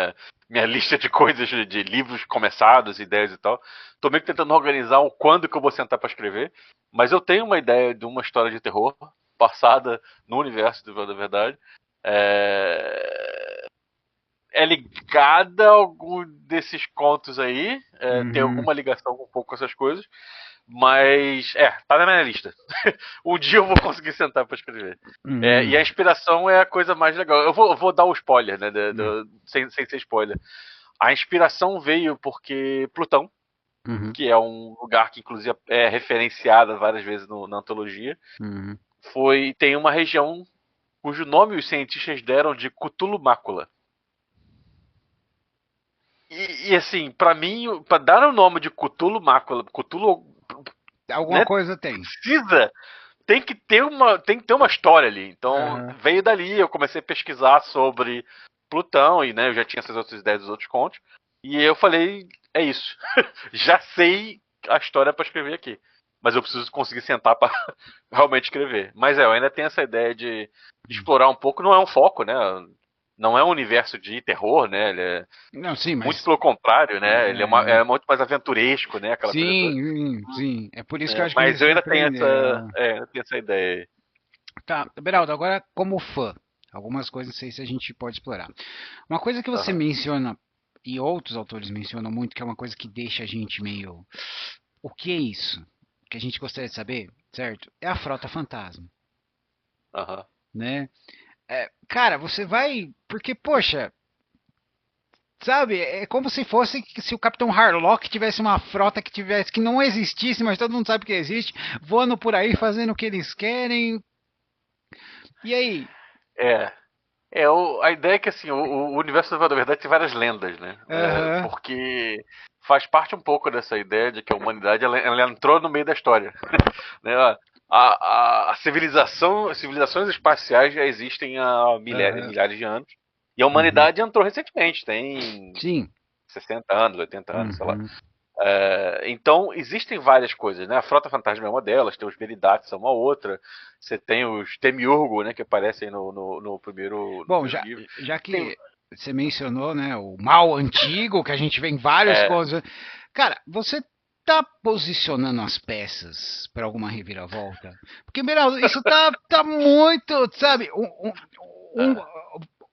minha lista de coisas de livros começados, ideias e tal. Tô meio que tentando organizar o quando que eu vou sentar pra escrever. Mas eu tenho uma ideia de uma história de terror passada no universo da verdade. É, é ligada a algum desses contos aí. Tem Uhum. alguma ligação um pouco com essas coisas. Mas, tá na minha lista. Um dia eu vou conseguir sentar pra escrever. Uhum. E a inspiração é a coisa mais legal. Eu vou dar o spoiler, né? Sem ser spoiler. A inspiração veio porque Plutão, Uhum. que é um lugar que inclusive é referenciado várias vezes na antologia, Uhum. tem uma região cujo nome os cientistas deram de Cthulhu Mácula. E assim, pra mim, pra dar o nome de Cthulhu Mácula, Cthulhu, Alguma né, coisa tem. precisa, tem que ter uma história ali. Então, Aham. veio dali, eu comecei a pesquisar sobre Plutão, e né, eu já tinha essas outras ideias dos outros contos, e eu falei, é isso. Já sei a história pra escrever aqui. Mas eu preciso conseguir sentar pra realmente escrever. Mas eu ainda tenho essa ideia de explorar um pouco, não é um foco, né? Não é um universo de terror, né? Ele é Não, sim, muito mas. pelo contrário, né? Ele É, é muito mais aventuresco, né? Aquela coisa toda. sim, sim. É por isso que eu acho que me Mas eu ainda tenho surpreendeu. essa ideia. Tá, Beraldo, agora como fã, algumas coisas não sei se a gente pode explorar. Uma coisa que você Aham. menciona, e outros autores mencionam muito, que é uma coisa que deixa a gente meio. O que é isso? Que a gente gostaria de saber, certo? É a Frota Fantasma, Aham. né? Cara, você vai. Porque, poxa, sabe? É como se fosse se o Capitão Harlock tivesse uma frota que não existisse, mas todo mundo sabe que existe, voando por aí fazendo o que eles querem. E aí? É. A ideia é que assim, o universo da verdade tem várias lendas, né? Aham. Porque faz parte um pouco dessa ideia de que a humanidade ela entrou no meio da história. Né? As civilizações espaciais já existem há milhares, Aham. milhares de anos. E a Uhum. humanidade entrou recentemente, tem Sim. 60 anos, 80 anos, sei lá. Uhum. Então, existem várias coisas, né? A Frota Fantasma é uma delas, tem os Meridates é uma outra. Você tem os Demiurgo, né? Que aparecem no Bom, primeiro já, livro. já Tem, que você mencionou, né, o mal antigo, que a gente vê em vários é, contos. Cara, você tá posicionando as peças para alguma reviravolta? Porque, Beraldo, isso tá muito, sabe, um, é,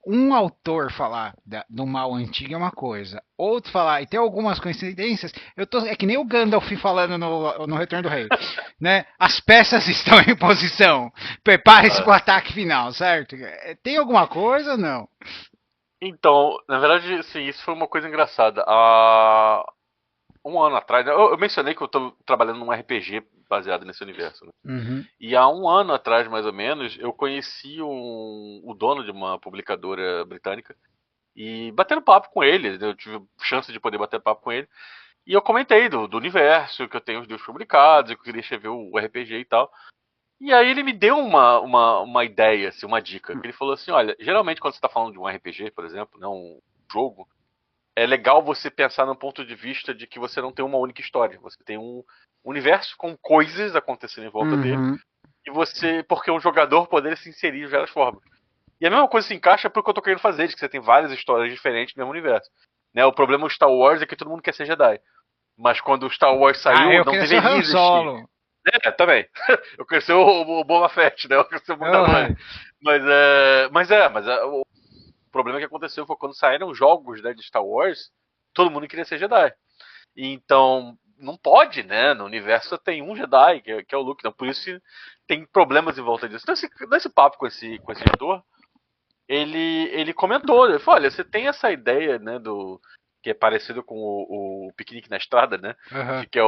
um autor falar do mal antigo é uma coisa, outro falar, e tem algumas coincidências, é que nem o Gandalf falando no Retorno do Rei, né? As peças estão em posição, prepare-se para o é. ataque final, certo? Tem alguma coisa ou não? Então, na verdade, sim, isso foi uma coisa engraçada. Há um ano atrás, eu mencionei que eu estou trabalhando num RPG baseado nesse universo, né? Uhum. E há um ano atrás, mais ou menos, eu conheci o dono de uma publicadora britânica e batendo papo com ele, eu tive chance de poder bater papo com ele. E eu comentei do universo, que eu tenho os livros publicados, que eu queria escrever o RPG e tal. E aí ele me deu uma ideia, assim, uma dica. Ele falou assim, olha, geralmente quando você está falando de um RPG, por exemplo, né, um jogo, é legal você pensar no ponto de vista de que você não tem uma única história. Você tem um universo com coisas acontecendo em volta dele. Uhum. E você, porque um jogador poderia se inserir de várias formas. E a mesma coisa se encaixa pro que eu tô querendo fazer, de que você tem várias histórias diferentes no mesmo universo. Né, o problema do Star Wars é que todo mundo quer ser Jedi. Mas quando o Star Wars Ah, saiu, eu não queria ser o deveria Han existir. Solo. Também. Eu queria ser o Boba Fett, né? Eu queria ser o Oh, Mandalorian. Mas o problema que aconteceu foi quando saíram os jogos, né, de Star Wars, todo mundo queria ser Jedi. Então, não pode, né? No universo tem um Jedi, que é o Luke. Então, por isso que tem problemas em volta disso. Então, nesse papo com esse editor, ele comentou, ele falou, olha, você tem essa ideia, né, que é parecido com o Piquenique na Estrada, né? uhum. De que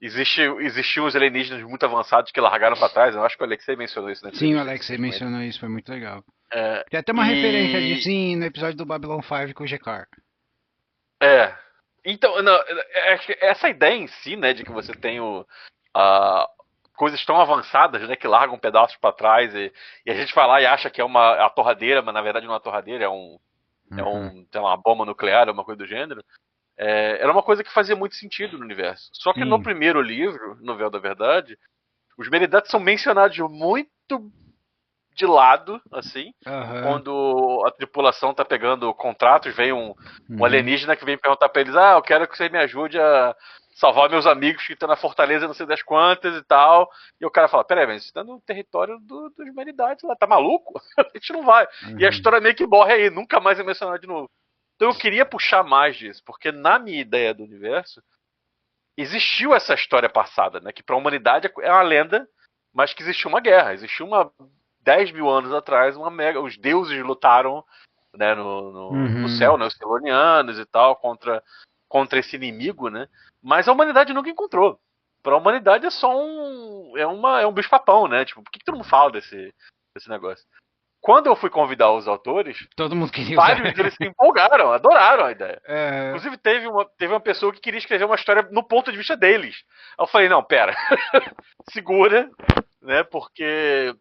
existiam os alienígenas muito avançados que largaram pra trás. Eu acho que o Alexei mencionou isso na Sim, o entrevista que você Alexei fez com ele. mencionou isso, foi muito legal. É, Tem até uma referência disso e no episódio do Babylon 5 com o Gekar. é, então, não, acho que essa ideia em si, né, de que você tem a, coisas tão avançadas, né, que largam pedaços para trás e a gente vai lá e acha que é a torradeira, mas na verdade não é uma torradeira, Uhum. sei lá, uma bomba nuclear, uma coisa do gênero. Era uma coisa que fazia muito sentido no universo. Só que no Sim. primeiro livro, no Véu da Verdade, os Meridates são mencionados muito de lado, assim, Aham. quando a tripulação tá pegando contratos, vem um Uhum. alienígena que vem perguntar pra eles, eu quero que você me ajude a salvar meus amigos que estão na fortaleza não sei das quantas e tal. E o cara fala, peraí, mas você tá no território dos humanidades lá, tá maluco? A gente não vai. E a Uhum. história meio que morre aí, nunca mais é mencionada de novo. Então eu queria puxar mais disso, porque na minha ideia do universo, existiu essa história passada, né? Que para a humanidade é uma lenda, mas que existiu uma guerra, existiu uma 10 mil anos atrás, os deuses lutaram, né, no Uhum. céu, né, os Silurianos e tal, contra esse inimigo, né? Mas a humanidade nunca encontrou. Para a humanidade é só é um bicho-papão, né? Tipo, por que todo mundo fala desse negócio? Quando eu fui convidar os autores, Todo mundo queria usar. vários deles se empolgaram, adoraram a ideia. É, Inclusive, teve uma pessoa que queria escrever uma história no ponto de vista deles. Aí eu falei, não, pera, segura, né? Porque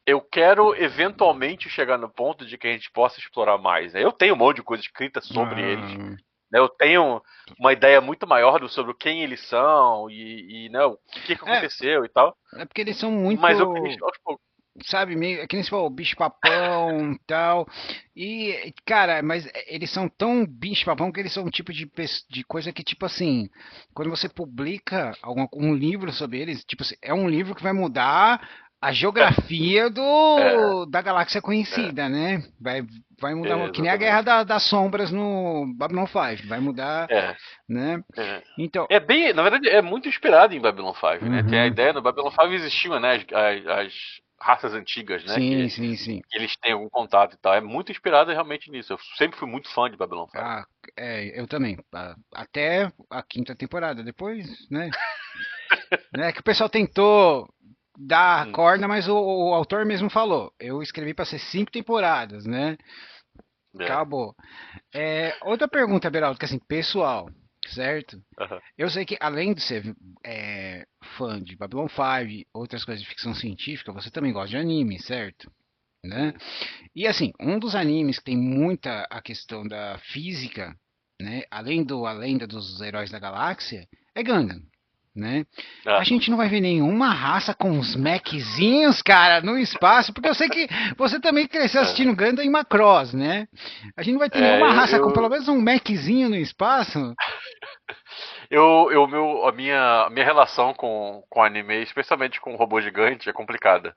eu quero eventualmente chegar no ponto de que a gente possa explorar mais. Né? Eu tenho um monte de coisa escrita sobre eles. ah, Né? Eu tenho uma ideia muito maior sobre quem eles são né, o que é, aconteceu e tal. é porque eles são Mas eu queria, muito, aos poucos. sabe, meio, é que nem você falou, bicho-papão e tal. E, cara, mas eles são tão bicho-papão que eles são um tipo de coisa que, tipo assim, quando você publica um livro sobre eles, tipo assim, é um livro que vai mudar a geografia É, da galáxia é, conhecida, né? Vai mudar, que nem a Guerra exatamente. das Sombras no Babylon 5, vai mudar, É, né? é. Então, É bem, na verdade, é muito inspirado em Babylon 5, né? Tem a uhum, ideia, no Babylon 5 existiam, né, as raças antigas, né, sim, sim, sim. que eles têm algum contato e tal. É muito inspirado realmente nisso. Eu sempre fui muito fã de Babylon 5. Ah, eu também. Até a quinta temporada. Depois, né? Que o pessoal tentou dar Hum, corda, mas o autor mesmo falou. Eu escrevi para ser 5 temporadas, né? é. Acabou. Outra pergunta, Beraldo, que assim, pessoal, certo? Aham. Eu sei que além de ser fã de Babylon 5, outras coisas de ficção científica, você também gosta de anime, certo? Né? Uhum. E assim, um dos animes que tem muita a questão da física, né? Além do A Lenda dos Heróis da Galáxia, é Gundam, né? A Ah, gente não vai ver nenhuma raça com uns mechzinhos, cara, no espaço, porque eu sei que você também cresceu é. assistindo Gundam e Macross, né? A gente não vai ter nenhuma raça com pelo Eu, menos um mechzinho no espaço. a minha relação com anime, especialmente com robô gigante, é complicada.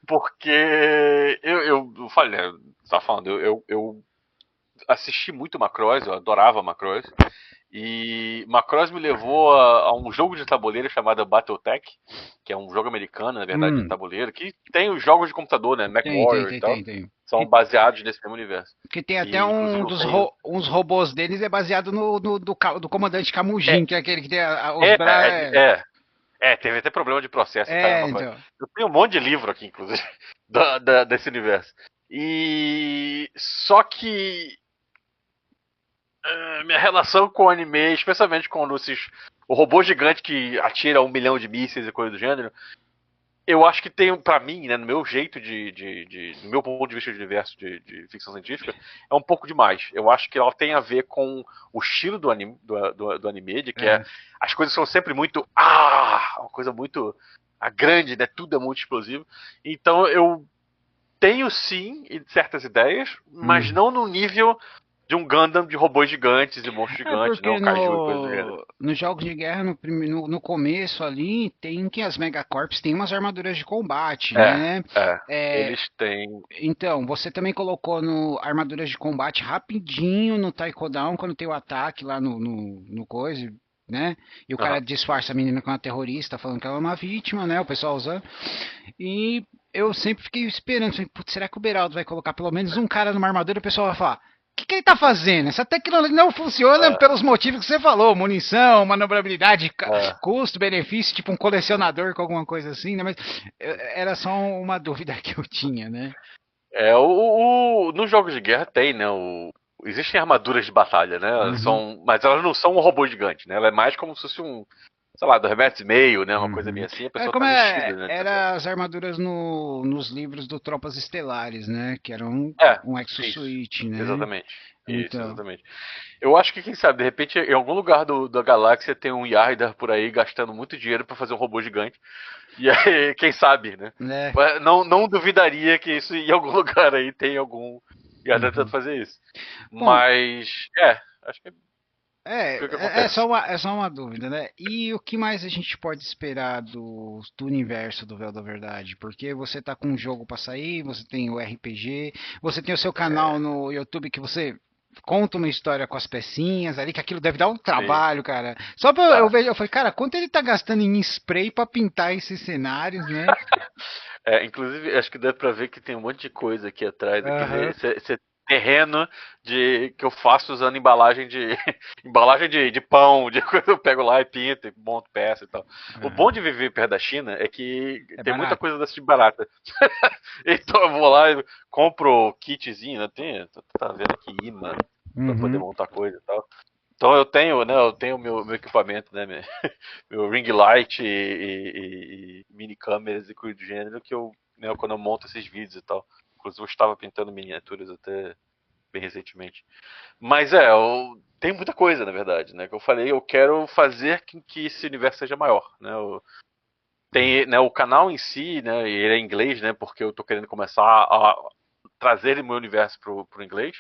Porque eu falei, né, você tá falando, eu assisti muito Macross, eu adorava Macross. E Macross me levou a um jogo de tabuleiro chamado Battletech, que é um jogo americano, na verdade, de Hum, tabuleiro, que tem os jogos de computador, né? MechWarrior e tal, tem. são baseados nesse mesmo universo. Que tem até E inclusive um eu dos tenho. uns robôs deles é baseado do comandante É, Kamujin, que é aquele que tem os é, braços. teve até problema de processo e caramba. Então. Eu tenho um monte de livro aqui, inclusive, desse universo. E só que minha relação com o anime, especialmente com o robô gigante que atira 1 milhão de mísseis e coisa do gênero, eu acho que tem, pra mim, né, no meu jeito no meu ponto de vista de universo de ficção científica, é um pouco demais. Eu acho que ela tem a ver com o estilo do anime, de que É. as coisas são sempre muito, uma coisa muito grande, né, tudo é muito explosivo. Então eu tenho sim certas ideias, mas Hum. não no nível de um Gundam de robôs gigantes e monstros É gigantes, né, porque o Kaiju e coisa do gênero. nos jogos de guerra, no começo ali, tem que as Megacorps têm umas armaduras de combate, É, né? é. É, Eles têm. então, você também colocou no armaduras de combate rapidinho no Taikodown, quando tem o ataque lá no coisa, né? E o cara Aham. disfarça a menina com uma terrorista, falando que ela é uma vítima, né? O pessoal usando. E eu sempre fiquei esperando, falei, putz, será que o Beraldo vai colocar pelo menos um cara numa armadura e o pessoal vai falar, que ele tá fazendo? Essa tecnologia não funciona É, pelos motivos que você falou, munição, manobrabilidade, é. custo, benefício, tipo um colecionador com alguma coisa assim, né? Mas era só uma dúvida que eu tinha, né? Nos jogos de guerra tem, né? Existem armaduras de batalha, né? Uhum, Mas elas não são um robô gigante, né? Ela é mais como se fosse sei lá, 2,5 metros, né? Uma coisa bem uhum. assim, a É pessoa como tá vestida, né? De certa era as armaduras nos livros do Tropas Estelares, né? Que era um isso. exosuite, né? Exatamente. Isso, Então, exatamente. Eu acho que, quem sabe, de repente, em algum lugar da galáxia tem um Yardar por aí gastando muito dinheiro pra fazer um robô gigante. E aí, quem sabe, né? né? Mas não duvidaria que isso em algum lugar aí tem algum Yardar tentando Uhum. fazer isso. Bom, Mas, acho que é o que acontece. é só uma dúvida, né? E o que mais a gente pode esperar do universo do Véu da Verdade? Porque você tá com um jogo pra sair, você tem o RPG, você tem o seu canal no YouTube que você conta uma história com as pecinhas ali, que aquilo deve dar um Sim, trabalho, cara. Só pra eu tá. ver, eu falei, cara, quanto ele tá gastando em spray pra pintar esses cenários, né? Inclusive, acho que dá pra ver que tem um monte de coisa aqui atrás. Aqui, Aham. esse terreno que eu faço usando embalagem de embalagem de pão, de coisa eu pego lá e pinto, e monto peça e tal. O bom Aham. de viver perto da China é que É tem muita barato. coisa dessa de barata. Então eu vou lá e compro o kitzinho, né? Tá vendo aqui imã pra poder Uhum. montar coisa e tal. Então eu tenho, né? Eu tenho meu equipamento, né? Meu ring light e mini câmeras e coisa do gênero que eu, né, quando eu monto esses vídeos e tal. Inclusive eu estava pintando miniaturas até bem recentemente. Mas tem muita coisa, na verdade, né? Que eu falei, eu quero fazer com que esse universo seja maior, né? Tem, né, o canal em si, né? E ele é em inglês, né? Porque eu tô querendo começar a trazer o meu universo pro inglês.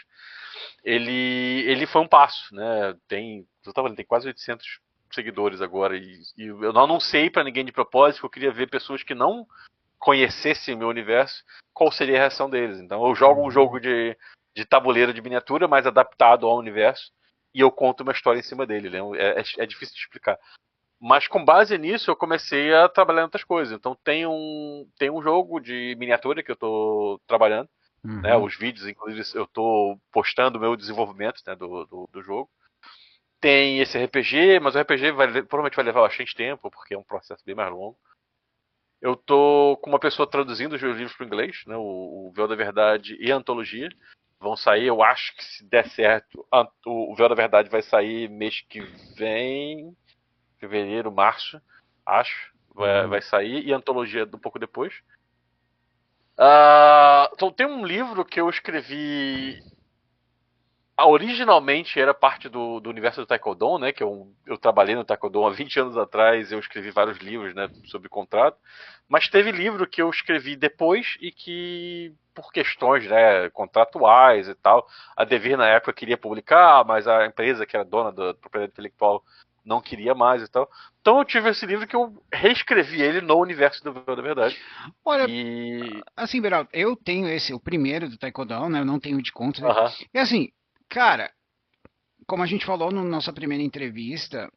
Ele foi um passo, né? Eu tava falando, tem quase 800 seguidores agora e eu não anunciei pra ninguém de propósito, porque eu queria ver pessoas que não conhecessem o meu universo, qual seria a reação deles. Então eu jogo um Uhum. jogo de tabuleiro de miniatura, mas adaptado ao universo, e eu conto uma história em cima dele, né? É difícil de explicar. Mas com base nisso eu comecei a trabalhar em outras coisas. Então tem um jogo de miniatura que eu tô trabalhando, né? Uhum. Os vídeos, inclusive, eu tô postando o meu desenvolvimento, né, do jogo. Tem esse RPG, mas o RPG provavelmente vai levar bastante tempo, porque é um processo bem mais longo. Eu tô com uma pessoa traduzindo os meus livros para o inglês, né? O Véu da Verdade e a Antologia. Vão sair, eu acho que se der certo, o Véu da Verdade vai sair mês que vem, fevereiro, março, acho. Vai Uhum. sair, e a Antologia um pouco depois. Então tem um livro que eu escrevi. Originalmente era parte do universo do Taekwondo, né? Que eu trabalhei no Taekwondo há 20 anos atrás, eu escrevi vários livros, né, sobre contrato. Mas teve livro que eu escrevi depois e que, por questões, né, contratuais e tal, a Devir na época queria publicar, mas a empresa que era dona da propriedade intelectual não queria mais e tal. Então eu tive esse livro que eu reescrevi ele no universo do Véu da Verdade. Olha, E. assim, Beraldo, eu tenho esse, o primeiro do Taekwondo, né? Eu não tenho de conta. Aham. E assim, cara, como a gente falou na nossa primeira entrevista,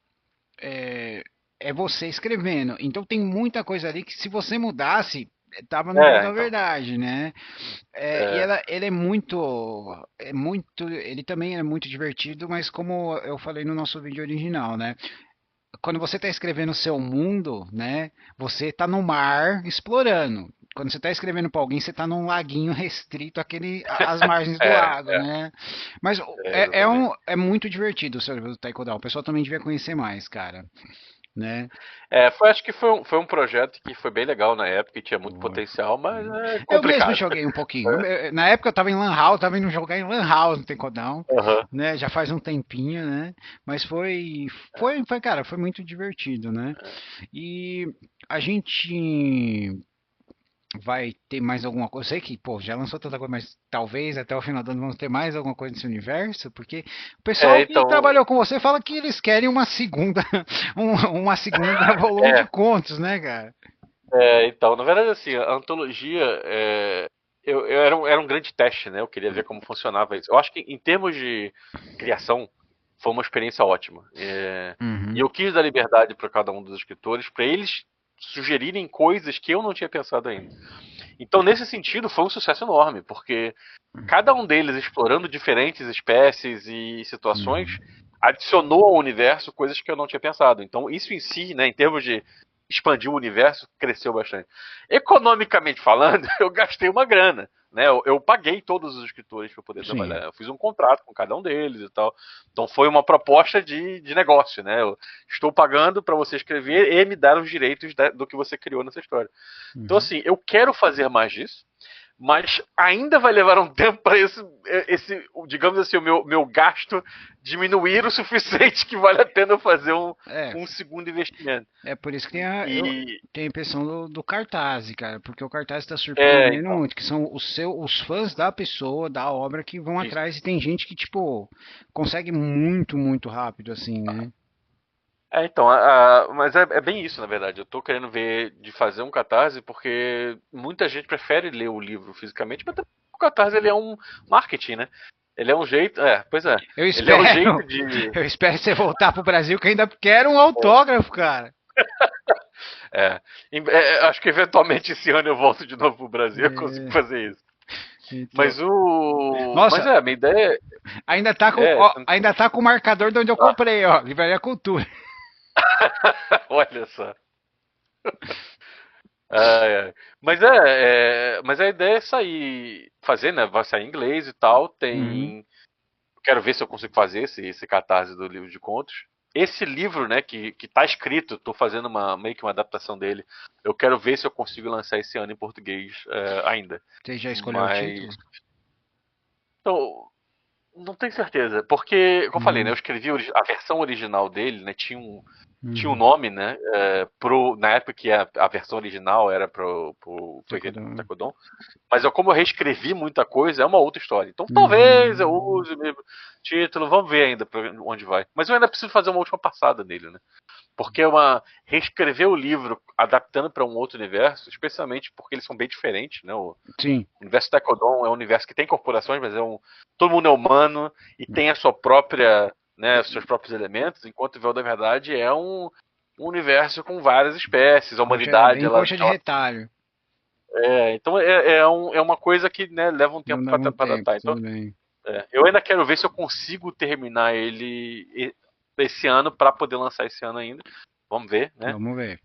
é, é você escrevendo. Então tem muita coisa ali que se você mudasse, tava no véu da Então. verdade, né? E É, ele é muito, ele também é muito divertido, mas como eu falei no nosso vídeo original, né? Quando você está escrevendo o seu mundo, né? Você está no mar explorando. Quando você está escrevendo para alguém, você está num laguinho restrito às margens do é, lago, né? Mas exatamente. é muito divertido o seu livro do Taekwondo. O pessoal também devia conhecer mais, cara, né? Acho que foi um projeto que foi bem legal na época e tinha muito Foi. potencial, mas é Eu mesmo complicado. joguei um pouquinho. Na época eu tava em Lan House, tava indo jogar em Lan House no Taekwondo, Aham. né? Já faz um tempinho, né? Mas cara, foi muito divertido, né? E a gente vai ter mais alguma coisa. Eu sei que, pô, já lançou tanta coisa, mas talvez até o final do ano vamos ter mais alguma coisa nesse universo, porque o pessoal que Então, trabalhou com você fala que eles querem uma segunda, uma segunda volume de é, contos, né, cara? então, na verdade, assim, a antologia, era um grande teste, né? Eu queria ver como funcionava isso. Eu acho que em termos de criação, foi uma experiência ótima. E Uhum. eu quis dar liberdade para cada um dos escritores, para eles sugerirem coisas que eu não tinha pensado ainda. Então, nesse sentido, foi um sucesso enorme, porque cada um deles explorando diferentes espécies e situações Uhum. adicionou ao universo coisas que eu não tinha pensado. Então, isso em si, né, em termos de expandir o universo, cresceu bastante. Economicamente falando, eu gastei uma grana. Né, eu paguei todos os escritores para poder Sim. trabalhar. Eu fiz um contrato com cada um deles e tal. Então foi uma proposta de negócio. Né? Eu estou pagando para você escrever e me dar os direitos do que você criou nessa história. Então, Uhum. assim, eu quero fazer mais disso, mas ainda vai levar um tempo para digamos assim, o meu gasto diminuir o suficiente que vale a pena eu fazer É, um segundo investimento. é por isso que E tem a impressão do cartaz, cara, porque o cartaz está surpreendendo então, muito, que são os fãs da pessoa, da obra que vão isso. atrás e tem gente que, tipo, consegue muito, muito rápido, assim, né? Então, mas é bem isso, na verdade. Eu tô querendo ver de fazer um catarse porque muita gente prefere ler o livro fisicamente, mas também o catarse ele é um marketing, né? Ele é um jeito. Pois é. Eu Ele é um jeito espero, de. eu espero você voltar pro Brasil que eu ainda quero um autógrafo, cara. É, acho que eventualmente esse ano eu volto de novo pro Brasil e eu consigo É, fazer isso. então. Mas o. Mas Nossa, a minha ideia ainda tá com, é. ó, ainda tá com o marcador de onde eu Ah, comprei, ó, Livraria Cultura. olha só. Ai, ai. Mas a ideia é sair, fazer, né? Vai sair em inglês e tal. Uhum, Quero ver se eu consigo fazer esse catarse do livro de contos. Esse livro, né, que tá escrito, tô fazendo meio que uma adaptação dele. Eu quero ver se eu consigo lançar esse ano em português ainda. você já escolheu o Mas. título? Então, não tenho certeza. Porque, como eu falei, né, eu Hum, escrevi a versão original dele, né? Tinha um uhum. nome, né? Na época que a versão original era foi feito pro Taekwondo. Taekwondo. Mas como eu reescrevi muita coisa, é uma outra história. Então talvez eu Uhum. use o mesmo título, vamos ver ainda pra onde vai. Mas eu ainda preciso fazer uma última passada nele, né? Porque reescrever o livro adaptando para um outro universo, especialmente porque eles são bem diferentes, né? O Sim. universo Taekwondo é um universo que tem corporações, mas todo mundo é humano e tem a sua própria, né, os seus próprios elementos, enquanto o Véu da Verdade é um universo com várias espécies. A Coxa, humanidade, bem coxa de retalho. então é uma coisa que, né, leva um Não tempo dava um para tempo, adaptar. Então, tudo bem. eu ainda quero ver se eu consigo terminar ele esse ano para poder lançar esse ano ainda. Vamos ver, né? Vamos ver.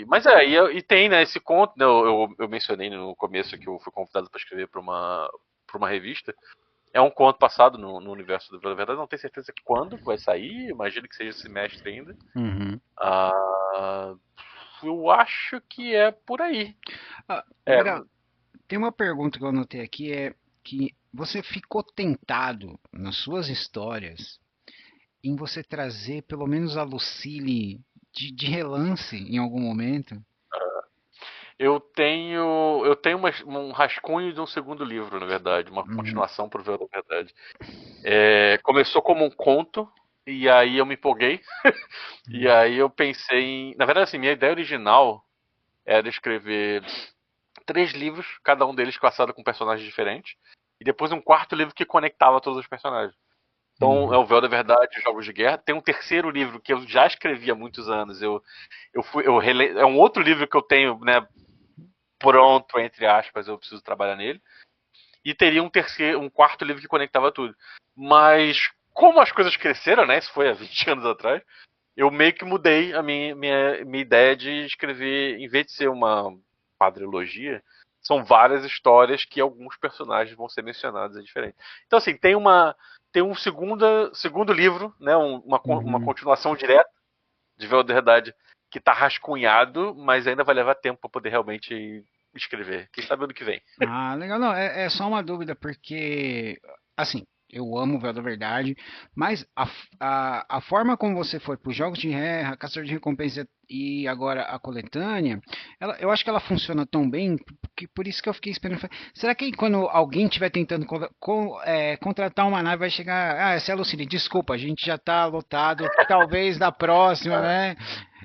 Mas tem, né, esse conto, né, eu mencionei no começo que eu fui convidado para escrever para uma revista. É um conto passado no universo do Véu da Verdade, não tenho certeza quando vai sair, imagino que seja esse semestre ainda. Uhum. Ah, eu acho que é por aí. Ah, É, Beraldo, tem uma pergunta que eu anotei aqui, é que você ficou tentado nas suas histórias em você trazer pelo menos a Lucille de relance em algum momento? eu tenho um rascunho de um segundo livro, na verdade, uma Uhum, continuação pro Véu da Verdade. Começou como um conto, e aí eu me empolguei, e aí eu pensei Na verdade, assim, minha ideia original era escrever 3 livros, cada um deles passado com personagens diferentes, e depois um quarto livro que conectava todos os personagens. Então, é uhum, o Véu da Verdade, Jogos de Guerra. Tem um terceiro livro que eu já escrevi há muitos anos. É um outro livro que eu tenho, né, pronto, entre aspas, eu preciso trabalhar nele. E teria um quarto livro que conectava tudo. Mas, como as coisas cresceram, né, isso foi há 20 anos atrás, eu meio que mudei a minha ideia de escrever, em vez de ser uma quadrilogia, são várias histórias que alguns personagens vão ser mencionados, é diferente. Então, assim, tem um segundo livro, né, uma uhum. continuação direta de Véu da Verdade, que está rascunhado, mas ainda vai levar tempo para poder realmente escrever. Quem sabe ano que vem. Ah, legal. Não, é só uma dúvida, porque, assim, eu amo o Véu da Verdade, mas a forma como você foi para os Jogos de Guerra, Caçador de Recompensa e agora a coletânea, eu acho que ela funciona tão bem, que por isso que eu fiquei esperando. Será que quando alguém estiver tentando contratar uma nave, vai chegar. Ah, essa é a Lucille, desculpa, a gente já está lotado, talvez da próxima, né?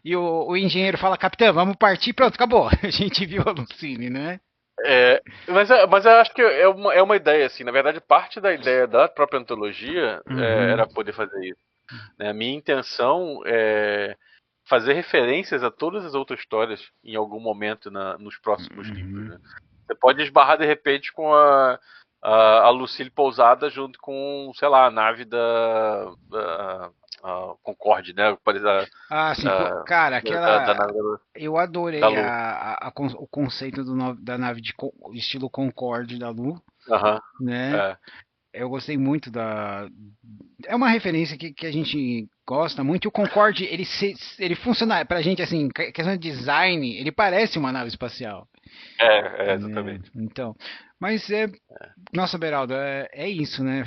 E o engenheiro fala, capitão, vamos partir, pronto, acabou. A gente viu a Lucille, né? Mas eu acho que é uma ideia, assim. Na verdade, parte da ideia da própria antologia Uhum. era poder fazer isso. Né? A minha intenção é fazer referências a todas as outras histórias em algum momento nos próximos livros. Uhum. Né? Você pode esbarrar de repente com a Lucille pousada junto com, sei lá, a nave a Concorde, né? Parece Ah, sim, pô, a- cara, da aquela. nave Eu da adorei Lu. o conceito da nave estilo Concorde da Lu, Aham. né? É. Eu gostei muito da. É uma referência que a gente gosta muito. E o Concorde, ele funciona pra gente assim, questão de design, ele parece uma nave espacial, né? Exatamente. Então, mas nossa, Beraldo, é isso, né?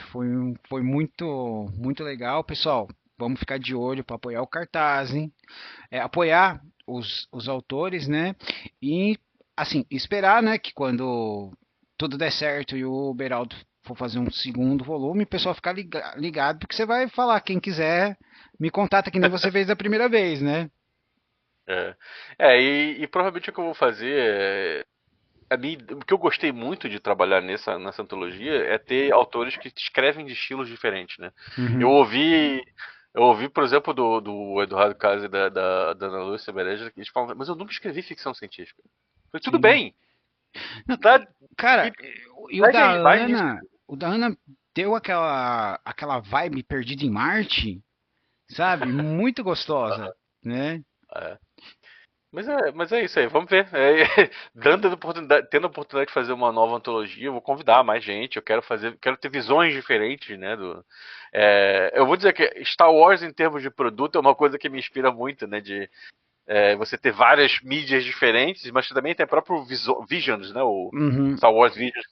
Foi muito, muito legal, pessoal. Vamos ficar de olho para apoiar o cartaz, hein? Apoiar os autores, né? E assim, esperar, né, que quando tudo der certo e o Beraldo for fazer um segundo volume, o pessoal ficar ligado, porque você vai falar, quem quiser, me contata que nem você fez da primeira vez, né? E provavelmente o que eu vou fazer o que eu gostei muito de trabalhar nessa antologia é ter autores que escrevem de estilos diferentes, né? Eu Uhum. ouvi, eu ouvi, por exemplo, do Eduardo Casi e da Ana Lúcia Bereja, que eles falam, mas eu nunca escrevi ficção científica. Eu falei, tudo Sim. bem, Não, dá, cara, e e segue aí, vai nisso. O da Ana deu aquela vibe perdida em Marte, sabe? Muito gostosa, né? É. Mas é isso aí, vamos ver. Tendo a oportunidade de fazer uma nova antologia, eu vou convidar mais gente, quero ter visões diferentes, né? Eu vou dizer que Star Wars em termos de produto é uma coisa que me inspira muito, né? Você ter várias mídias diferentes, mas também tem a próprio Visions, né? O Uhum. Star Wars Visions,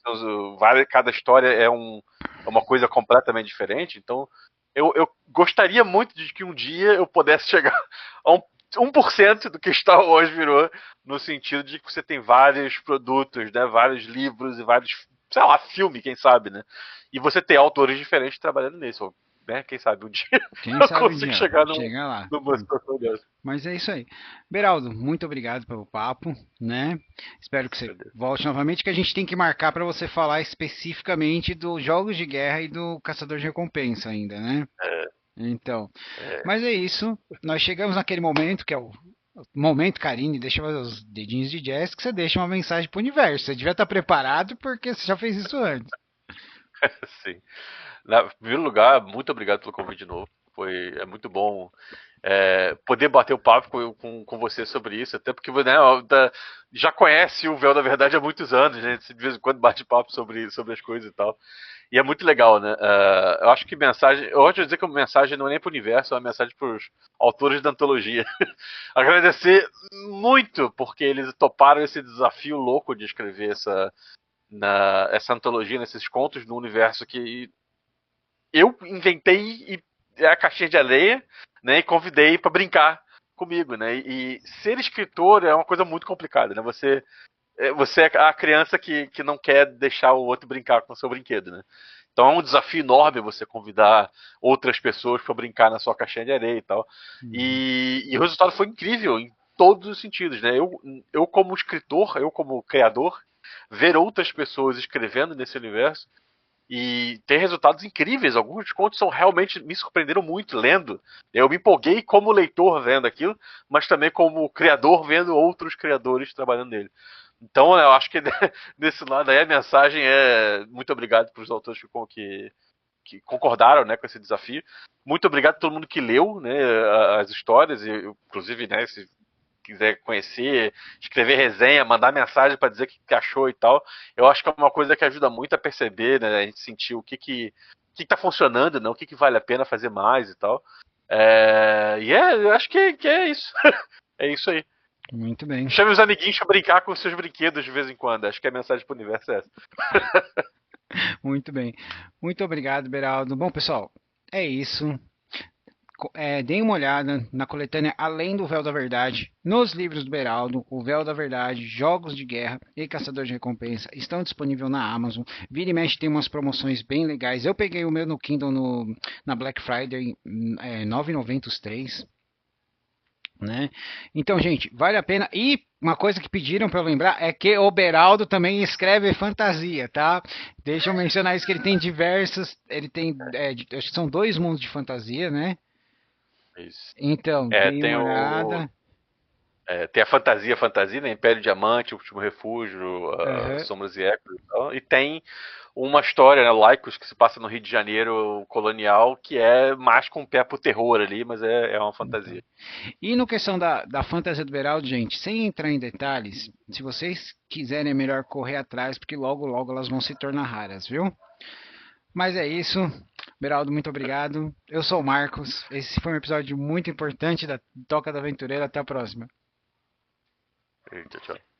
cada história é uma coisa completamente diferente. Então, eu gostaria muito de que um dia eu pudesse chegar a 1% do que Star Wars virou, no sentido de que você tem vários produtos, né? Vários livros e vários, sei lá, filme, quem sabe, né? E você ter autores diferentes trabalhando nisso, né? Quem sabe um dia Quem eu sabe um consigo dia chegar chega lá. numa situação dessa. Mas é isso aí. Beraldo, muito obrigado pelo papo, né? Espero que você volte novamente, que a gente tem que marcar para você falar especificamente dos jogos de guerra e do Caçador de Recompensa ainda, né? É, Então, é. mas é isso. Nós chegamos naquele momento que é o momento, Karine, deixa eu fazer os dedinhos de jazz, que você deixa uma mensagem pro universo. Você devia estar preparado porque você já fez isso antes. Sim. Em primeiro lugar, muito obrigado pelo convite de novo. É muito bom poder bater o papo com você sobre isso, até porque né, já conhece o Véu da Verdade há muitos anos, né? A gente de vez em quando bate papo sobre as coisas e tal. E é muito legal, né? Eu acho que mensagem. Eu gosto de dizer que a mensagem não é nem para o universo, é uma mensagem para os autores da antologia. Agradecer muito porque eles toparam esse desafio louco de escrever essa antologia, nesses contos no universo que eu inventei e é a caixinha de areia, né? E convidei para brincar comigo, né? E ser escritor é uma coisa muito complicada, né? Você é a criança que não quer deixar o outro brincar com o seu brinquedo, né? Então é um desafio enorme você convidar outras pessoas para brincar na sua caixinha de areia e tal. Uhum. E o resultado foi incrível em todos os sentidos, né? Eu como escritor, eu como criador, ver outras pessoas escrevendo nesse universo e tem resultados incríveis. Alguns contos são realmente me surpreenderam muito lendo. Eu me empolguei como leitor vendo aquilo, mas também como criador vendo outros criadores trabalhando nele. Então, eu acho que desse lado aí a mensagem é muito obrigado para os autores que concordaram, né, com esse desafio. Muito obrigado a todo mundo que leu, né, as histórias, inclusive, né, se quiser conhecer, escrever resenha, mandar mensagem para dizer o que achou e tal. Eu acho que é uma coisa que ajuda muito a perceber, né, a gente sentir o que tá funcionando, né, o que vale a pena fazer mais e tal. Eu acho que é isso. É isso aí. Muito bem. Chame os amiguinhos pra brincar com seus brinquedos de vez em quando. Acho que a mensagem pro universo é essa. Muito bem. Muito obrigado, Beraldo. Bom, pessoal, é isso. Deem uma olhada na coletânea Além do Véu da Verdade, nos livros do Beraldo, O Véu da Verdade, Jogos de Guerra e Caçador de Recompensa estão disponíveis na Amazon. Vira e mexe tem umas promoções bem legais. Eu peguei o meu no Kindle na Black Friday, R$ 9,90 os três. Né? Então, gente, vale a pena. E uma coisa que pediram para eu lembrar é que o Beraldo também escreve fantasia, tá? Deixa eu mencionar isso que ele tem diversos, ele tem, acho que são dois mundos de fantasia, né? Isso. Então, deem Tem uma olhada. tem a fantasia, né? Império Diamante, Último Refúgio, Aham. Sombras e Ecos e tal. E tem uma história, né, Laicos, que se passa no Rio de Janeiro colonial, que é mais com o pé pro terror ali, mas é uma Então. fantasia. E no questão da fantasia do Beraldo, gente, sem entrar em detalhes, se vocês quiserem é melhor correr atrás, porque logo logo elas vão se tornar raras, viu? Mas é isso. Beraldo, muito obrigado. Eu sou o Marcos. Esse foi um episódio muito importante da Toca da Aventureira. Até a próxima. Tchau, tchau.